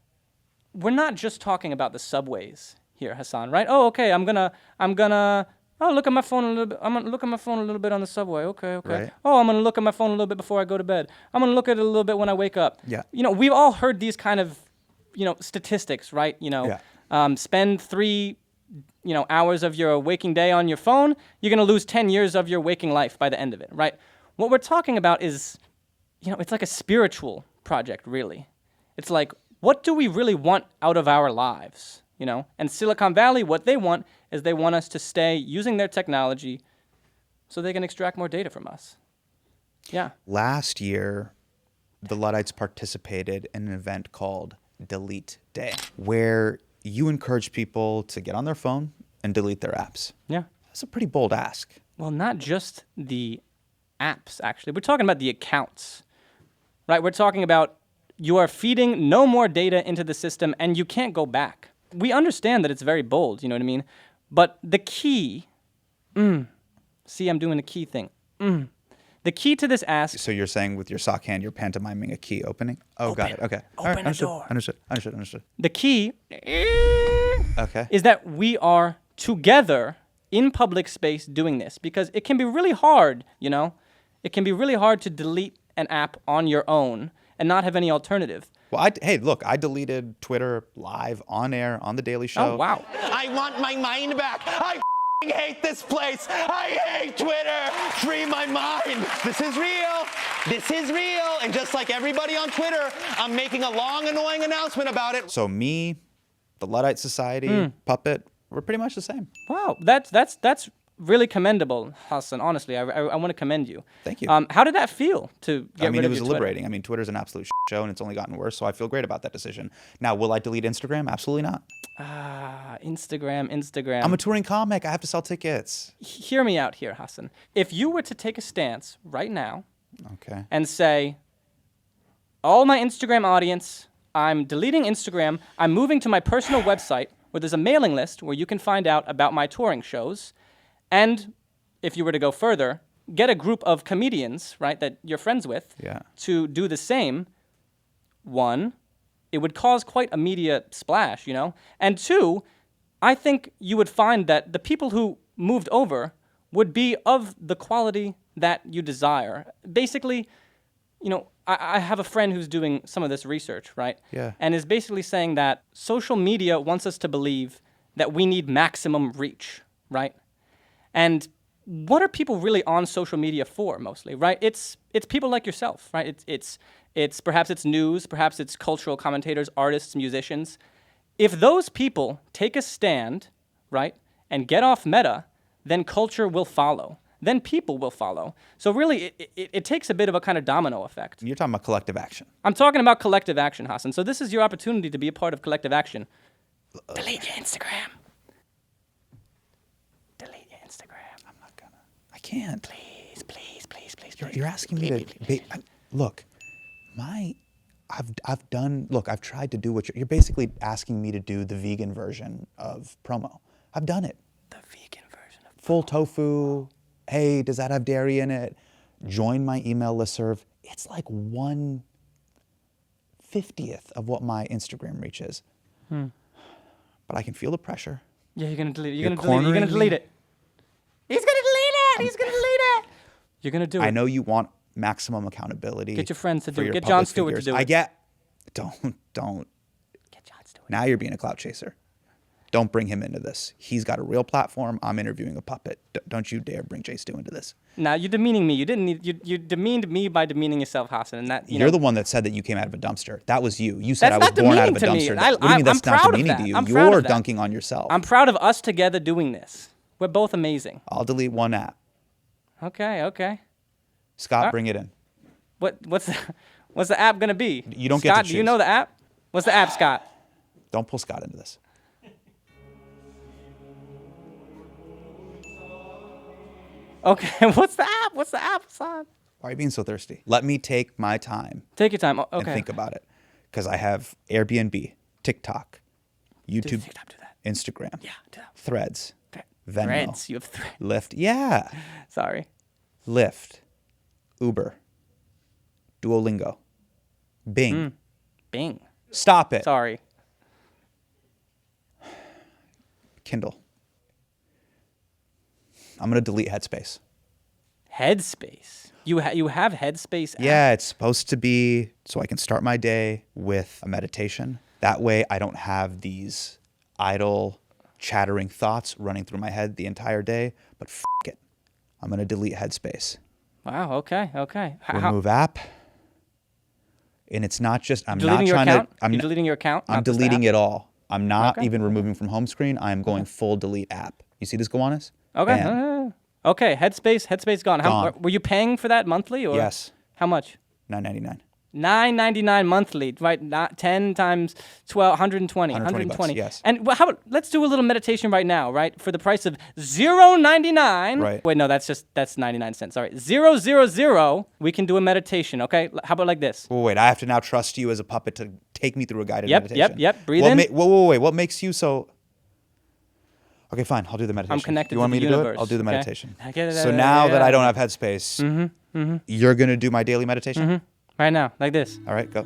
we're not just talking about the subways here, Hasan, right? Oh, okay, I'm gonna look at my phone a little bit. I'm gonna look at my phone a little bit on the subway. Okay. Right. Oh, I'm gonna look at my phone a little bit before I go to bed. I'm gonna look at it a little bit when I wake up. Yeah. We've all heard these kind of, statistics, right? Spend 3, hours of your waking day on your phone, you're gonna lose 10 years of your waking life by the end of it, right? What we're talking about is, it's like a spiritual project, really. It's like, what do we really want out of our lives, And Silicon Valley, what they want is they want us to stay using their technology so they can extract more data from us. Yeah. Last year, the Luddites participated in an event called Delete Day, where you encourage people to get on their phone and delete their apps. Yeah. That's a pretty bold ask. Well, not just the apps, actually. We're talking about the accounts, right? We're talking about you are feeding no more data into the system and you can't go back. We understand that it's very bold, you know what I mean? But the key, see, I'm doing the key thing. The key to this ask... So you're saying with your sock hand, you're pantomiming a key opening? Oh, got it. Okay. Open the door. Understood. The key okay. is that we are together in public space doing this because it can be really hard, It can be really hard to delete an app on your own and not have any alternative. Well, I deleted Twitter live on air on The Daily Show. Oh, wow. I want my mind back. I hate this place. I hate Twitter. Free my mind. This is real. This is real. And just like everybody on Twitter, I'm making a long, annoying announcement about it. So me, the Luddite Society, Puppet, we're pretty much the same. Wow, that's really commendable, Hasan. Honestly, I want to commend you. Thank you. How did that feel to get rid it of was your Twitter? liberating. I mean, Twitter's an absolute show, and it's only gotten worse, so I feel great about that decision. Now, will I delete Instagram? Absolutely not. Instagram. I'm a touring comic. I have to sell tickets. Hear me out here, Hasan. If you were to take a stance right now Okay. and say, all my Instagram audience, I'm deleting Instagram, I'm moving to my personal website where there's a mailing list where you can find out about my touring shows, and if you were to go further, get a group of comedians, right, that you're friends with to do the same. One, it would cause quite a media splash, you know? And two, I think you would find that the people who moved over would be of the quality that you desire. Basically, you know, I have a friend who's doing some of this research, right? Yeah. And is basically saying that social media wants us to believe that we need maximum reach, right? And what are people really on social media for mostly, right? It's people like yourself, right? It's perhaps it's news, perhaps it's cultural commentators, artists, musicians. If those people take a stand, right, and get off Meta, then culture will follow. Then people will follow. So really, it takes a bit of a kind of domino effect. You're talking about collective action. I'm talking about collective action, Hasan. So this is your opportunity to be a part of collective action. Delete your Instagram. Delete your Instagram. I'm not gonna. I can't. Please. You're asking me to. Look, I've done. Look, I've tried to do what you're basically asking me to do the vegan version of promo. I've done it. The vegan version of full tofu. Hey, does that have dairy in it? Join my email listserv. It's like 1/50th of what my Instagram reach is. But I can feel the pressure. Yeah, you're gonna delete it. You're You're gonna delete it. He's gonna delete it. He's gonna delete it. You're gonna do it. I know you want maximum accountability. Get your friends to for do it. your Get public Jon Stewart to figures. do it. Don't. Get Jon Stewart. Now you're being a clout chaser. Don't bring him into this. He's got a real platform. I'm interviewing a puppet. Don't you dare bring Jay Stu into this. Now you're demeaning me. You demeaned me by demeaning yourself, Hasan, and that You're the one that said that you came out of a dumpster. That was you. You said That's I was not born out of a demeaning to dumpster. me. What do you mean that's I'm not proud of demeaning that. to you? I'm proud of You're that. dunking on yourself. I'm proud of us together doing this. We're both amazing. I'll delete one app. Okay. Scott, bring it in. What's the app gonna be? You don't Scott, get to choose. do you know the app? What's the app, Scott? Don't pull Scott into this. Okay, what's the app? What's the app, Hasan? Why are you being so thirsty? Let me take my time. Take your time. Okay. And think about it. Because I have Airbnb, TikTok, YouTube, Instagram, Threads, Venmo, Threads. You have Threads. Lyft. Yeah. Sorry. Lyft, Uber, Duolingo, Bing. Bing. Stop it. Sorry. Kindle. I'm going to delete Headspace. Headspace. You have Headspace app? Yeah, it's supposed to be so I can start my day with a meditation. That way I don't have these idle, chattering thoughts running through my head the entire day. But f*** it. I'm going to delete Headspace. Wow, okay. Remove app. And it's not just, I'm deleting not your trying account? to... You're deleting your account? I'm not just the deleting app? it all. I'm not Okay. even removing from home screen. I'm going full delete app. You see this, Gowanus? Okay. Bam. Okay, Headspace gone. Gone. Were you paying for that monthly? Or Yes. How much? $9.99. $9.99 monthly, right? Not 10 times 12, 120. 120 bucks, yes. And how about, let's do a little meditation right now, right? For the price of $0.99. Right. Wait, no, that's 99 cents. Sorry. 000, we can do a meditation, okay? How about like this? Wait, I have to now trust you as a puppet to take me through a guided meditation. Yep. Breathe in. Wait. What makes you so... Okay, fine. I'll do the meditation. I'm connected You want to me the to universe, do it? I'll do the okay? meditation. I get it, So now that I don't have Headspace, you're going to do my daily meditation? Right now, like this. All right, go.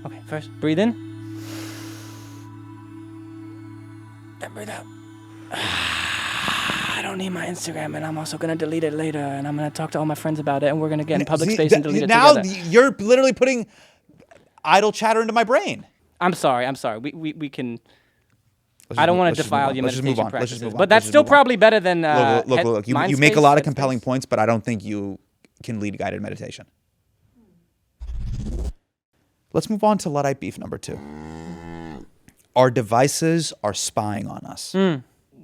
Okay, first, breathe in. Then breathe out. I don't need my Instagram, and I'm also going to delete it later, and I'm going to talk to all my friends about it, and we're going to get in public space and delete it now together. You're literally putting idle chatter into my brain. I'm sorry. We can... I don't want to defile your meditation practices, Let's just move on. but that's still probably better than Look. You make a lot of compelling points, but I don't think you can lead guided meditation. Let's move on to Luddite Beef number 2. Our devices are spying on us.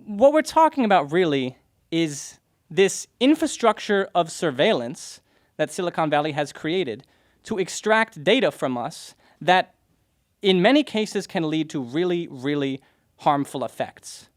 What we're talking about really is this infrastructure of surveillance that Silicon Valley has created to extract data from us that in many cases can lead to really, really harmful effects.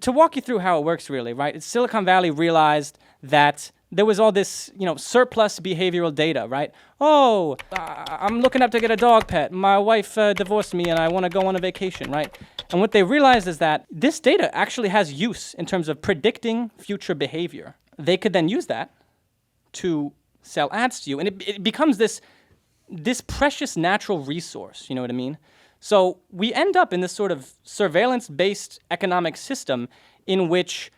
To walk you through how it works really, right? Silicon Valley realized that there was all this, surplus behavioral data, right? Oh, I'm looking up to get a dog pet. My wife divorced me and I want to go on a vacation, right? And what they realized is that this data actually has use in terms of predicting future behavior. They could then use that to sell ads to you. And it becomes this precious natural resource, you know what I mean? So we end up in this sort of surveillance-based economic system in which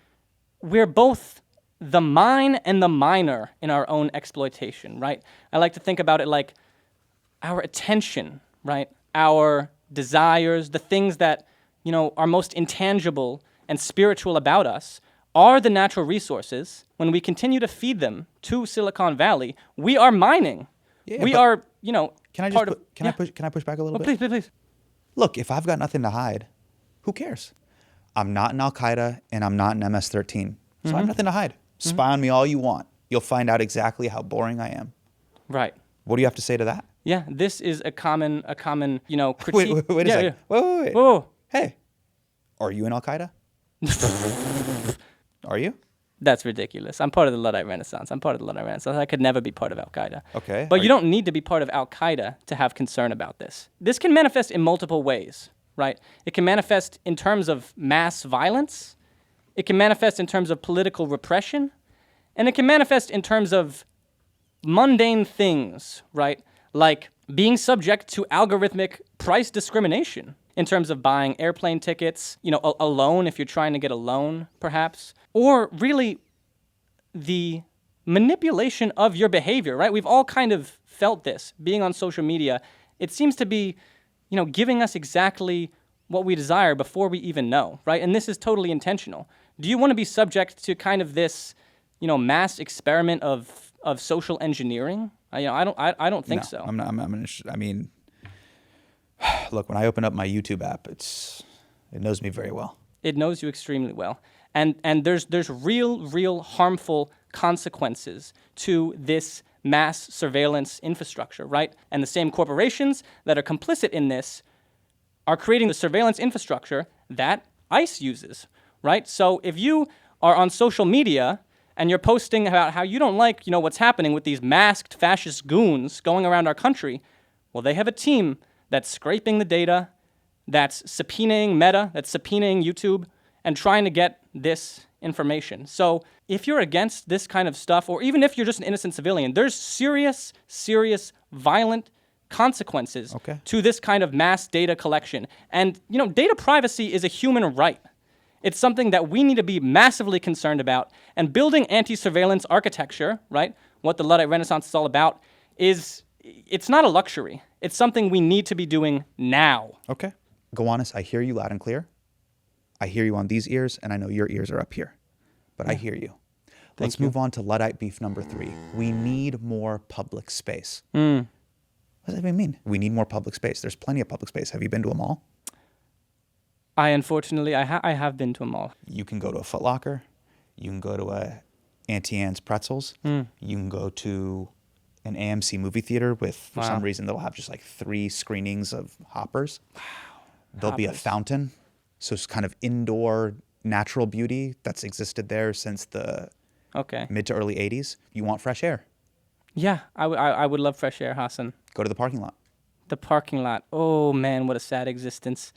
we're both the mine and the miner in our own exploitation, right? I like to think about it like our attention, right? Our desires, the things that, are most intangible and spiritual about us are the natural resources. When we continue to feed them to Silicon Valley, we are mining. Yeah, we are, Can I push back a little bit? Please. Look, if I've got nothing to hide, who cares? I'm not in Al-Qaeda and I'm not in MS-13. So I have nothing to hide. Spy on me all you want. You'll find out exactly how boring I am. Right. What do you have to say to that? Yeah, this is a common, critique. Wait a second. Wait. Whoa. Hey, are you in Al-Qaeda? Are you? That's ridiculous. I'm part of the Luddite Renaissance. I could never be part of Al-Qaeda. Okay. But you don't need to be part of Al-Qaeda to have concern about this. This can manifest in multiple ways, right? It can manifest in terms of mass violence. It can manifest in terms of political repression. And it can manifest in terms of mundane things, right? Like being subject to algorithmic price discrimination in terms of buying airplane tickets, a loan if you're trying to get a loan, perhaps. Or really the manipulation of your behavior, right? We've all kind of felt this, being on social media. It seems to be, giving us exactly what we desire before we even know, right? And this is totally intentional. Do you want to be subject to kind of this, mass experiment of social engineering? I don't think so. I'm not. I mean, look, when I open up my YouTube app, it knows me very well. It knows you extremely well. And there's real harmful consequences to this mass surveillance infrastructure, right? And the same corporations that are complicit in this are creating the surveillance infrastructure that ICE uses, right? So if you are on social media and you're posting about how you don't like, what's happening with these masked fascist goons going around our country, well, they have a team that's scraping the data, that's subpoenaing Meta, that's subpoenaing YouTube, and trying to get this information. So if you're against this kind of stuff, or even if you're just an innocent civilian, there's serious, violent consequences to this kind of mass data collection. And, data privacy is a human right. It's something that we need to be massively concerned about. And building anti-surveillance architecture, right, what the Luddite Renaissance is all about, it's not a luxury. It's something we need to be doing now. Okay. Gowanus, I hear you loud and clear. I hear you on these ears, and I know your ears are up here. But I hear you. Let's move on to Luddite Beef number 3. We need more public space. What does that even mean? We need more public space. There's plenty of public space. Have you been to a mall? Unfortunately, I have been to a mall. You can go to a Foot Locker. You can go to a Auntie Anne's Pretzels. You can go to an AMC movie theater with, for some reason, they'll have just like 3 screenings of Hoppers. Wow. There'll be a fountain. So it's kind of indoor natural beauty that's existed there since the mid to early 80s. You want fresh air. Yeah, I would love fresh air, Hasan. Go to the parking lot. The parking lot. Oh, man, what a sad existence.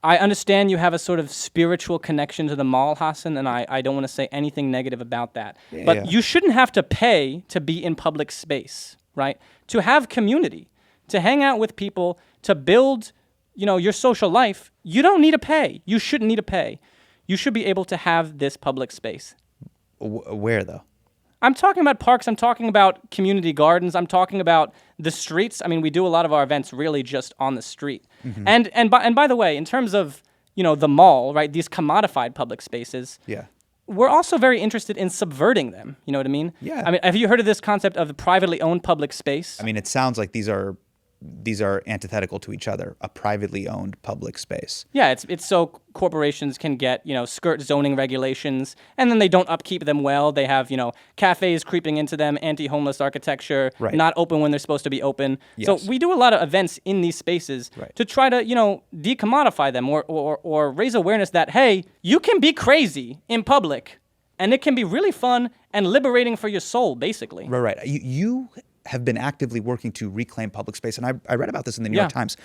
I understand you have a sort of spiritual connection to the mall, Hasan, and I don't want to say anything negative about that. Yeah. But you shouldn't have to pay to be in public space, right? To have community, to hang out with people, to build, your social life, you don't need to pay. You shouldn't need to pay. You should be able to have this public space. Where, though? I'm talking about parks. I'm talking about community gardens. I'm talking about the streets. I mean, we do a lot of our events really just on the street. Mm-hmm. And by the way, in terms of, the mall, right, these commodified public spaces, we're also very interested in subverting them. You know what I mean? Yeah. I mean, have you heard of this concept of the privately owned public space? I mean, it sounds like these are these are antithetical to each other, a privately owned public space. Yeah, it's so corporations can get, skirt zoning regulations, and then they don't upkeep them well. They have, cafes creeping into them, anti-homeless architecture, not open when they're supposed to be open. Yes. So we do a lot of events in these spaces to try to, decommodify them or raise awareness that, hey, you can be crazy in public, and it can be really fun and liberating for your soul, basically. Right. You have been actively working to reclaim public space, and I read about this in the New York Times.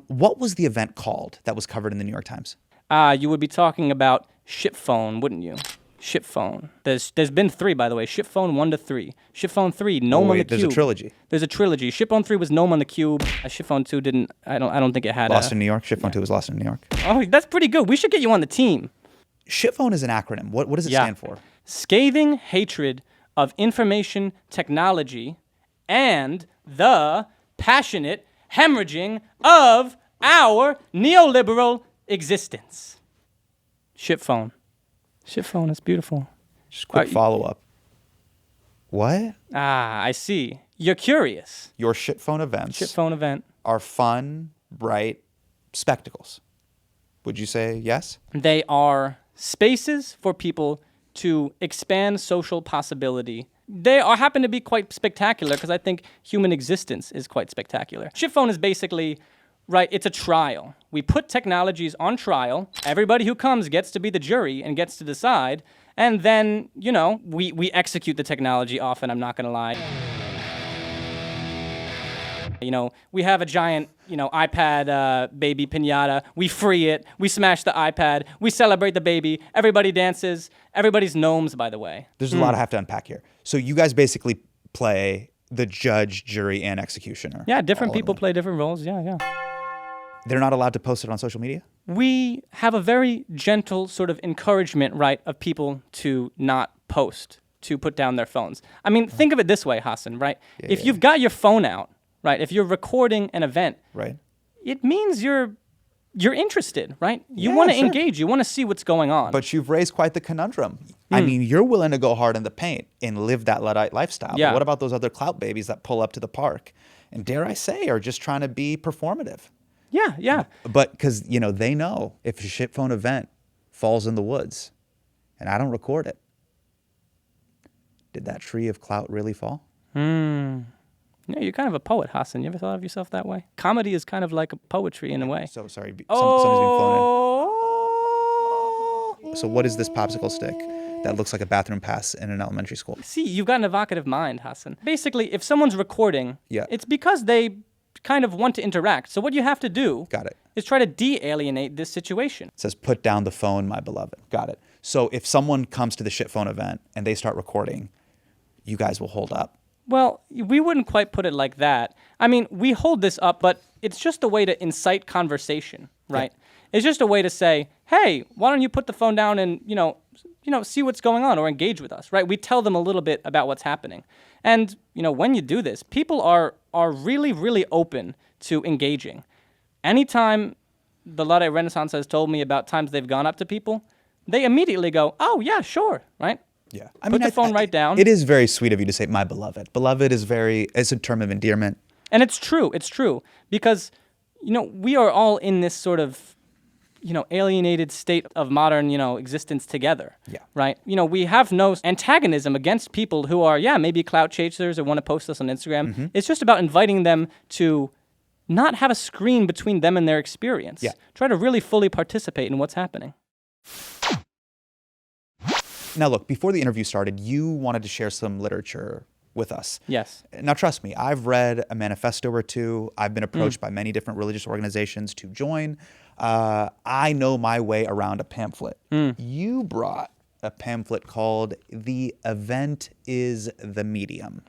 What was the event called that was covered in the New York Times? You would be talking about Ship Phone, wouldn't you? Ship Phone. There's been 3, by the way. Ship Phone 1 to 3. Ship Phone 3, Gnome on the Cube. There's a trilogy. There's a trilogy. Ship Phone 3 was Gnome on the Cube. Ship Phone 2 didn't. I don't think it had. Lost in New York. Ship Phone 2 was Lost in New York. Oh, that's pretty good. We should get you on the team. Ship Phone is an acronym. What does it stand for? Scathing hatred of information technology and the passionate hemorrhaging of our neoliberal existence. Ship Phone. Ship Phone is beautiful. Just quick follow-up. What? I see. You're curious. Your Ship Phone events. Ship Phone event. Are fun, bright spectacles. Would you say yes? They are spaces for people to expand social possibility. They happen to be quite spectacular because I think human existence is quite spectacular. Ship Phone is basically, it's a trial. We put technologies on trial. Everybody who comes gets to be the jury and gets to decide. And then, we execute the technology often, I'm not going to lie. We have a giant, iPad baby piñata. We free it. We smash the iPad. We celebrate the baby. Everybody dances. Everybody's gnomes, by the way. There's a lot I have to unpack here. So you guys basically play the judge, jury, and executioner. Yeah, different people play different roles. Yeah. They're not allowed to post it on social media? We have a very gentle sort of encouragement, of people to not post, to put down their phones. I mean, think of it this way, Hasan, right? If you've got your phone out, if you're recording an event, it means you're interested, right? You want to engage. You want to see what's going on. But you've raised quite the conundrum. I mean, you're willing to go hard in the paint and live that Luddite lifestyle. Yeah. But what about those other clout babies that pull up to the park and, dare I say, are just trying to be performative? Yeah. But because, they know if a Ship Phone event falls in the woods and I don't record it, did that tree of clout really fall? Yeah, you're kind of a poet, Hasan. You ever thought of yourself that way? Comedy is kind of like a poetry in a way. So sorry, somebody's being flown in. So what is this popsicle stick that looks like a bathroom pass in an elementary school? See, you've got an evocative mind, Hasan. Basically, if someone's recording, it's because they kind of want to interact. So what you have to do is try to de-alienate this situation. It says, put down the phone, my beloved. Got it. So if someone comes to the Ship Phone event and they start recording, you guys will hold up. Well, we wouldn't quite put it like that. I mean, we hold this up, but it's just a way to incite conversation, right? Yeah. It's just a way to say, hey, why don't you put the phone down and, see what's going on or engage with us, right? We tell them a little bit about what's happening. And, when you do this, people are really, really open to engaging. Anytime the Luddite Renaissance has told me about times they've gone up to people, they immediately go, oh, yeah, sure, right? Yeah. Put the phone right down. It is very sweet of you to say, my beloved. Beloved is it's a term of endearment. And it's true. Because, we are all in this sort of, alienated state of modern, existence together. Yeah. Right? We have no antagonism against people who are, maybe clout chasers or want to post us on Instagram. Mm-hmm. It's just about inviting them to not have a screen between them and their experience. Yeah. Try to really fully participate in what's happening. Now, look, before the interview started, you wanted to share some literature with us. Yes. Now, trust me, I've read a manifesto or two. I've been approached by many different religious organizations to join. I know my way around a pamphlet. You brought a pamphlet called The Event is the Medium.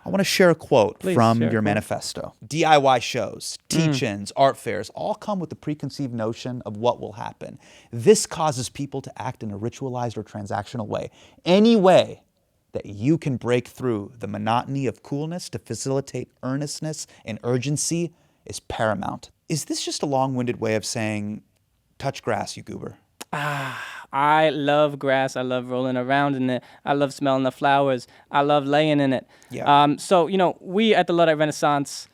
I want to share a quote from your manifesto. DIY shows, teach-ins, art fairs all come with the preconceived notion of what will happen. This causes people to act in a ritualized or transactional way. Any way that you can break through the monotony of coolness to facilitate earnestness and urgency is paramount. Is this just a long-winded way of saying, touch grass, you goober? I love grass. I love rolling around in it. I love smelling the flowers. I love laying in it. Yeah. So, we at the Luddite Renaissance,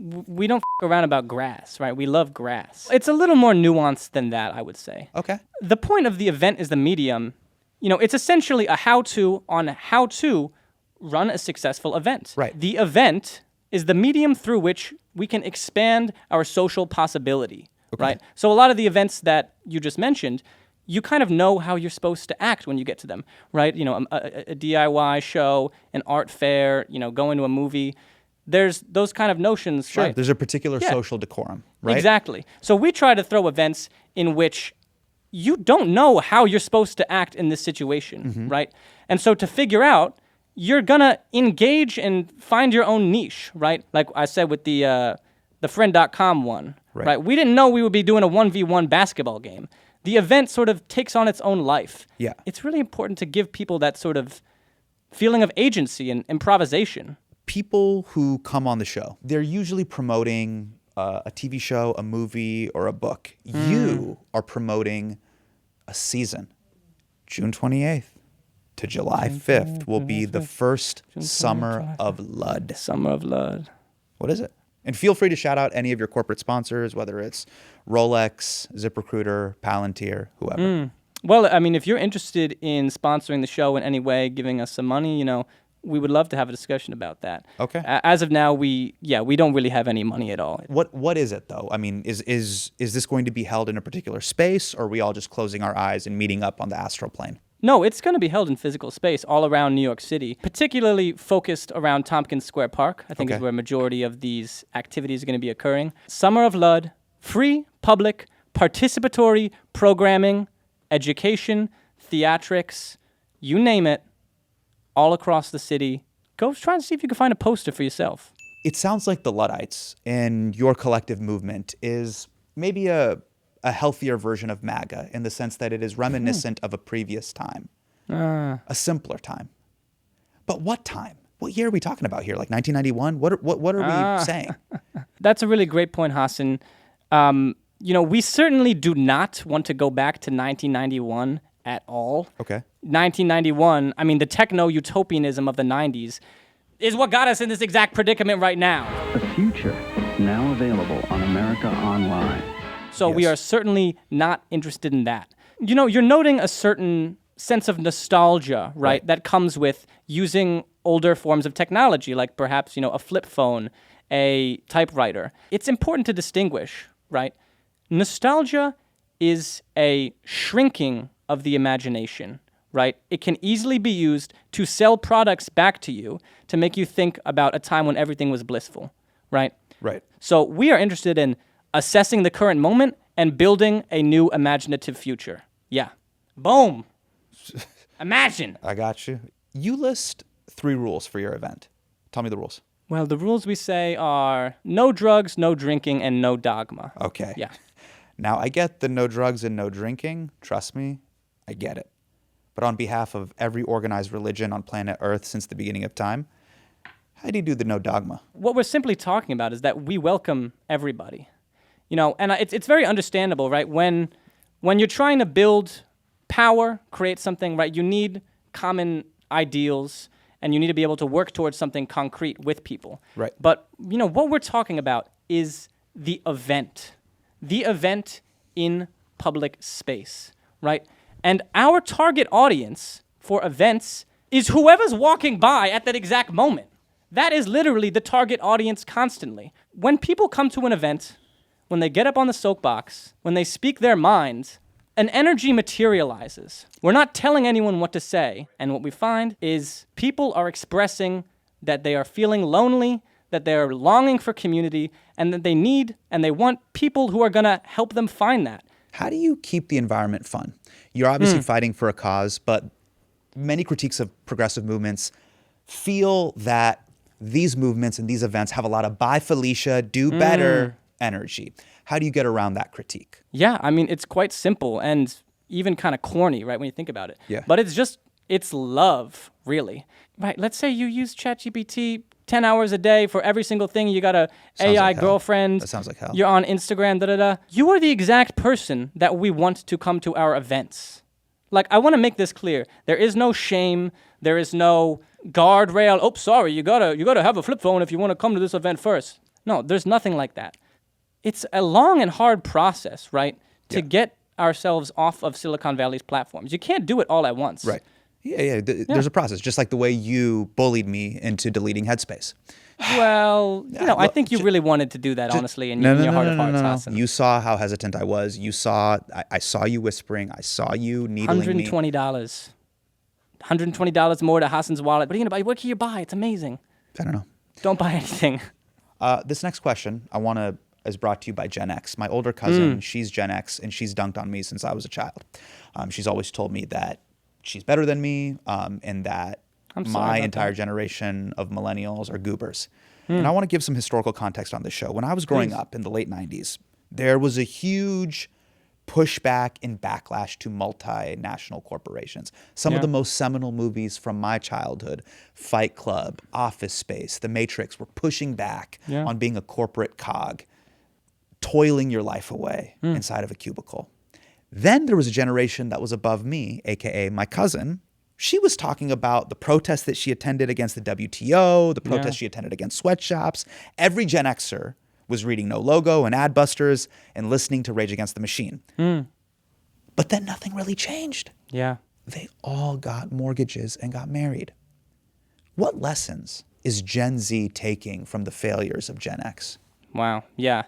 we don't f around about grass, right? We love grass. It's a little more nuanced than that, I would say. Okay. The point of the event is the medium. It's essentially a how-to on how to run a successful event. Right. The event is the medium through which we can expand our social possibility, right? So a lot of the events that you just mentioned, you kind of know how you're supposed to act when you get to them, right? A DIY show, an art fair, going to a movie. There's those kind of notions, Sure. right? There's a particular social decorum, right? Exactly. So we try to throw events in which you don't know how you're supposed to act in this situation, right? And so to figure out, you're gonna engage and find your own niche, right? Like I said with the friend.com one, right? We didn't know we would be doing a 1v1 basketball game. The event sort of takes on its own life. Yeah. It's really important to give people that sort of feeling of agency and improvisation. People who come on the show, they're usually promoting a TV show, a movie, or a book. You are promoting a season. June 28th to July 5th will be the first Summer of Lud. Summer of Lud. What is it? And feel free to shout out any of your corporate sponsors, whether it's Rolex, ZipRecruiter, Palantir, whoever. Well, I mean, if you're interested in sponsoring the show in any way, giving us some money, we would love to have a discussion about that. Okay. As of now, we don't really have any money at all. What is it though? I mean, is this going to be held in a particular space, or are we all just closing our eyes and meeting up on the astral plane? No, it's going to be held in physical space all around New York City, particularly focused around Tompkins Square Park, I think is where a majority of these activities are going to be occurring. Summer of Lud, free, public, participatory programming, education, theatrics, you name it, all across the city. Go try and see if you can find a poster for yourself. It sounds like the Luddites and your collective movement is maybe a healthier version of MAGA in the sense that it is reminiscent of a previous time, a simpler time. But what time? What year are we talking about here? Like 1991? What are we saying? That's a really great point, Hasan. We certainly do not want to go back to 1991 at all. Okay. 1991, I mean, the techno-utopianism of the 90s is what got us in this exact predicament right now. The future, now available on America Online. So we are certainly not interested in that. You're noting a certain sense of nostalgia, right? That comes with using older forms of technology, like perhaps, a flip phone, a typewriter. It's important to distinguish, right? Nostalgia is a shrinking of the imagination, right? It can easily be used to sell products back to you to make you think about a time when everything was blissful, right? Right. So we are interested in assessing the current moment and building a new imaginative future. Yeah. Boom. Imagine. I got you. You list 3 rules for your event. Tell me the rules. Well, the rules we say are no drugs, no drinking, and no dogma. Okay. Yeah. Now, I get the no drugs and no drinking. Trust me, I get it. But on behalf of every organized religion on planet Earth since the beginning of time, how do you do the no dogma? What we're simply talking about is that we welcome everybody. And it's very understandable, right? When you're trying to build power, create something, right, you need common ideals and you need to be able to work towards something concrete with people. Right. But, what we're talking about is the event in public space, right? And our target audience for events is whoever's walking by at that exact moment. That is literally the target audience constantly. When people come to an event, when they get up on the soapbox, when they speak their minds, an energy materializes. We're not telling anyone what to say. And what we find is people are expressing that they are feeling lonely, that they are longing for community, and that they need and they want people who are going to help them find that. How do you keep the environment fun? You're obviously fighting for a cause, but many critiques of progressive movements feel that these movements and these events have a lot of "bye Felicia, do better" energy. How do you get around that critique? Yeah, I mean, it's quite simple and even kind of corny, right, when you think about it. Yeah. But it's love, really. Right, let's say you use ChatGPT 10 hours a day for every single thing. You got a AI girlfriend. That sounds like hell. You're on Instagram, You are the exact person that we want to come to our events. Like, I want to make this clear. There is no shame. There is no guardrail. Oh, sorry, you gotta have a flip phone if you want to come to this event first. No, there's nothing like that. It's a long and hard process, right, to get ourselves off of Silicon Valley's platforms. You can't do it all at once. Right. Yeah. There's a process, just like the way you bullied me into deleting Headspace. Well, I think you really wanted to do that, honestly, in your heart of hearts, Hasan. You saw how hesitant I was. You saw, I saw you whispering. I saw you needling me. $120. $120 more to Hasan's wallet. What are you going to buy? What can you buy? It's amazing. I don't know. Don't buy anything. This next question is brought to you by Gen X. My older cousin, she's Gen X, and she's dunked on me since I was a child. She's always told me that she's better than me, and that my entire generation of millennials are goobers. And I want to give some historical context on this show. When I was growing up in the late 90s, there was a huge pushback and backlash to multinational corporations. Some of the most seminal movies from my childhood, Fight Club, Office Space, The Matrix, were pushing back on being a corporate cog, toiling your life away inside of a cubicle. Then there was a generation that was above me, aka my cousin. She was talking about the protests that she attended against the WTO, the protests she attended against sweatshops. Every Gen Xer was reading No Logo and Adbusters and listening to Rage Against the Machine. But then nothing really changed. Yeah. They all got mortgages and got married. What lessons is Gen Z taking from the failures of Gen X? Wow. Yeah.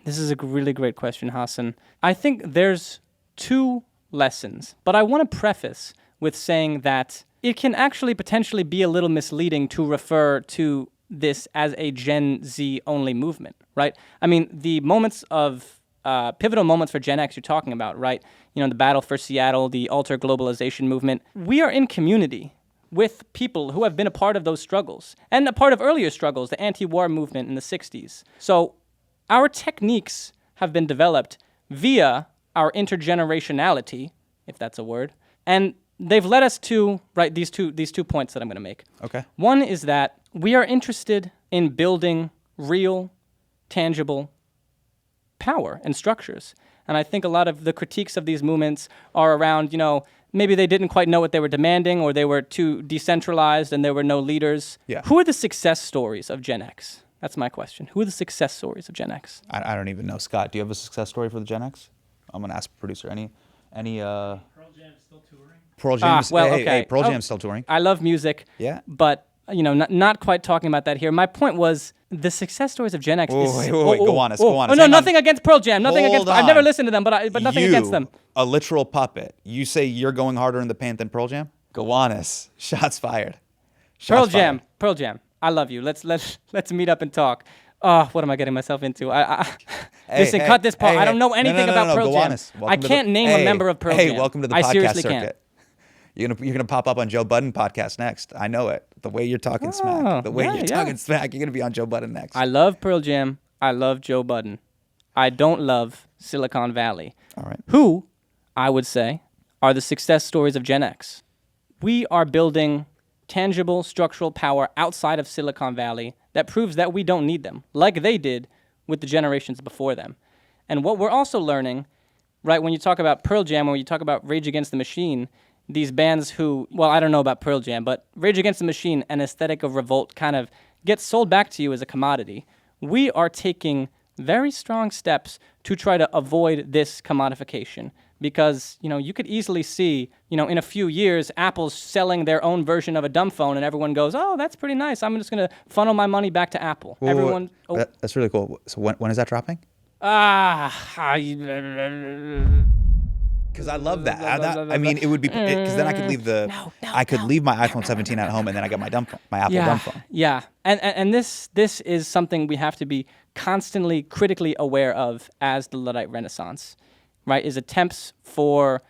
This is a really great question, Hasan. I think there's 2 lessons, but I want to preface with saying that it can actually potentially be a little misleading to refer to this as a Gen Z only movement, right? I mean, the moments of pivotal moments for Gen X you're talking about, right? The battle for Seattle, the alter globalization movement. We are in community with people who have been a part of those struggles and a part of earlier struggles, the anti-war movement in the 60s. So our techniques have been developed via our intergenerationality, if that's a word, and they've led us to these two points that I'm going to make. Okay. One is that we are interested in building real, tangible power and structures. And I think a lot of the critiques of these movements are around, maybe they didn't quite know what they were demanding, or they were too decentralized and there were no leaders. Yeah. Who are the success stories of Gen X? That's my question. Who are the success stories of Gen X? I don't even know. Scott, do you have a success story for the Gen X? I'm going to ask the producer. Any Pearl Jam's still touring? Pearl Jam's, okay. Hey, Pearl Jam's still touring. I love music. Yeah. But, not quite talking about that here. My point was the success stories of Gen X is... Wait, Gowanus. Oh, no, nothing against Pearl Jam. I've never listened to them, but nothing against them. A literal puppet. You say you're going harder in the paint than Pearl Jam? Gowanus. Shots fired. Pearl Jam. I love you. Let's meet up and talk. Oh, what am I getting myself into? Listen, cut this part. I don't know anything about Pearl Jam. I can't name a member of Pearl Jam. Hey, welcome to the podcast circuit. You're gonna pop up on Joe Budden podcast next. I know it. The way you're talking smack. The way you're talking smack, you're gonna be on Joe Budden next. I love Pearl Jam. I love Joe Budden. I don't love Silicon Valley. All right. Who, I would say, are the success stories of Gen X. We are building tangible structural power outside of Silicon Valley that proves that we don't need them, like they did with the generations before them. And what we're also learning, right, when you talk about Pearl Jam, or when you talk about Rage Against the Machine, these bands who, well, I don't know about Pearl Jam, but Rage Against the Machine, an aesthetic of revolt kind of gets sold back to you as a commodity. We are taking very strong steps to try to avoid this commodification. Because, you could easily see, in a few years, Apple's selling their own version of a dumb phone, and everyone goes, oh, that's pretty nice. I'm just going to funnel my money back to Apple. Whoa. That's really cool. So when is that dropping? Because I love that. It would be, because then I could leave leave my iPhone 17 at home, and then I got my Apple dumb phone. Yeah, and this is something we have to be constantly critically aware of as the Luddite Renaissance. Right, is attempts for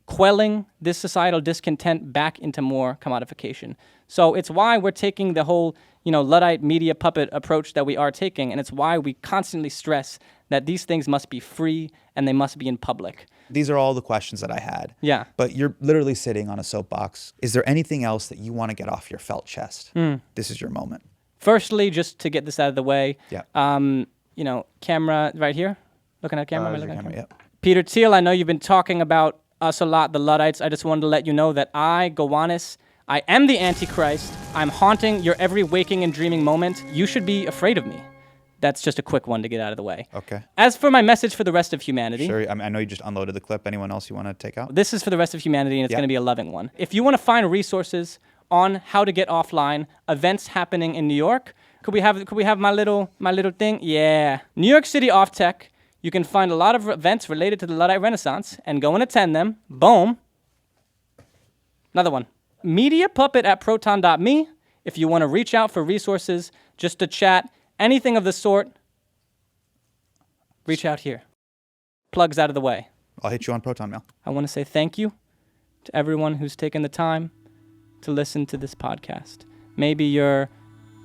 quelling this societal discontent back into more commodification. So it's why we're taking the whole, Luddite media puppet approach that we are taking, and it's why we constantly stress that these things must be free and they must be in public. These are all the questions that I had. Yeah. But you're literally sitting on a soapbox. Is there anything else that you want to get off your felt chest? This is your moment. Firstly, just to get this out of the way, camera right here. Looking at camera? Yep. Peter Thiel, I know you've been talking about us a lot, the Luddites. I just wanted to let you know that I, Gowanus, I am the Antichrist. I'm haunting your every waking and dreaming moment. You should be afraid of me. That's just a quick one to get out of the way. Okay. As for my message for the rest of humanity. Sure. I know you just unloaded the clip. Anyone else you want to take out? This is for the rest of humanity, and it's going to be a loving one. If you want to find resources on how to get offline, events happening in New York, could we have my little thing? Yeah. New York City Off Tech. You can find a lot of events related to the Luddite Renaissance and go and attend them. Boom. Another one. MediaPuppet@proton.me. If you want to reach out for resources, just to chat, anything of the sort, reach out here. Plugs out of the way. I'll hit you on Proton Mail. I want to say thank you to everyone who's taken the time to listen to this podcast. Maybe you're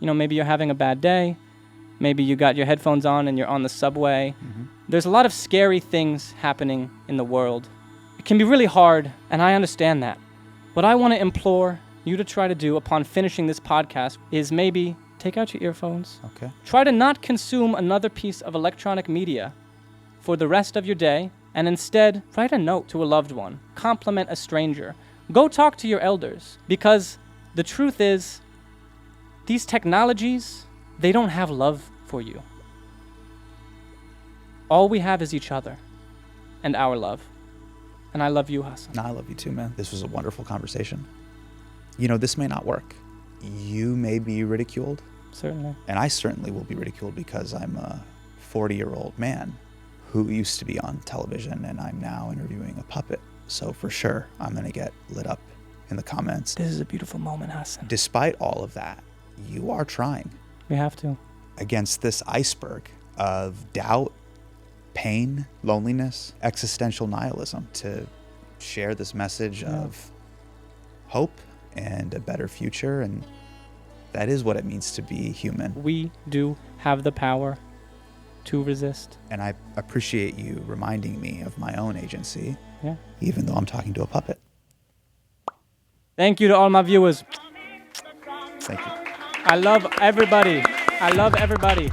having a bad day. Maybe you got your headphones on and you're on the subway. Mm-hmm. There's a lot of scary things happening in the world. It can be really hard, and I understand that. What I want to implore you to try to do upon finishing this podcast is maybe take out your earphones. Okay. Try to not consume another piece of electronic media for the rest of your day, and instead write a note to a loved one. Compliment a stranger. Go talk to your elders, because the truth is, these technologies, they don't have love for you. All we have is each other and our love. And I love you, Hasan. No, I love you too, man. This was a wonderful conversation. You know, this may not work. You may be ridiculed. Certainly. And I certainly will be ridiculed because I'm a 40-year-old man who used to be on television, and I'm now interviewing a puppet. So for sure, I'm going to get lit up in the comments. This is a beautiful moment, Hasan. Despite all of that, you are trying. We have to. Against this iceberg of doubt, pain, loneliness, existential nihilism, to share this message of hope and a better future. And that is what it means to be human. We do have the power to resist. And I appreciate you reminding me of my own agency, even though I'm talking to a puppet. Thank you to all my viewers. Thank you. I love everybody. I love everybody.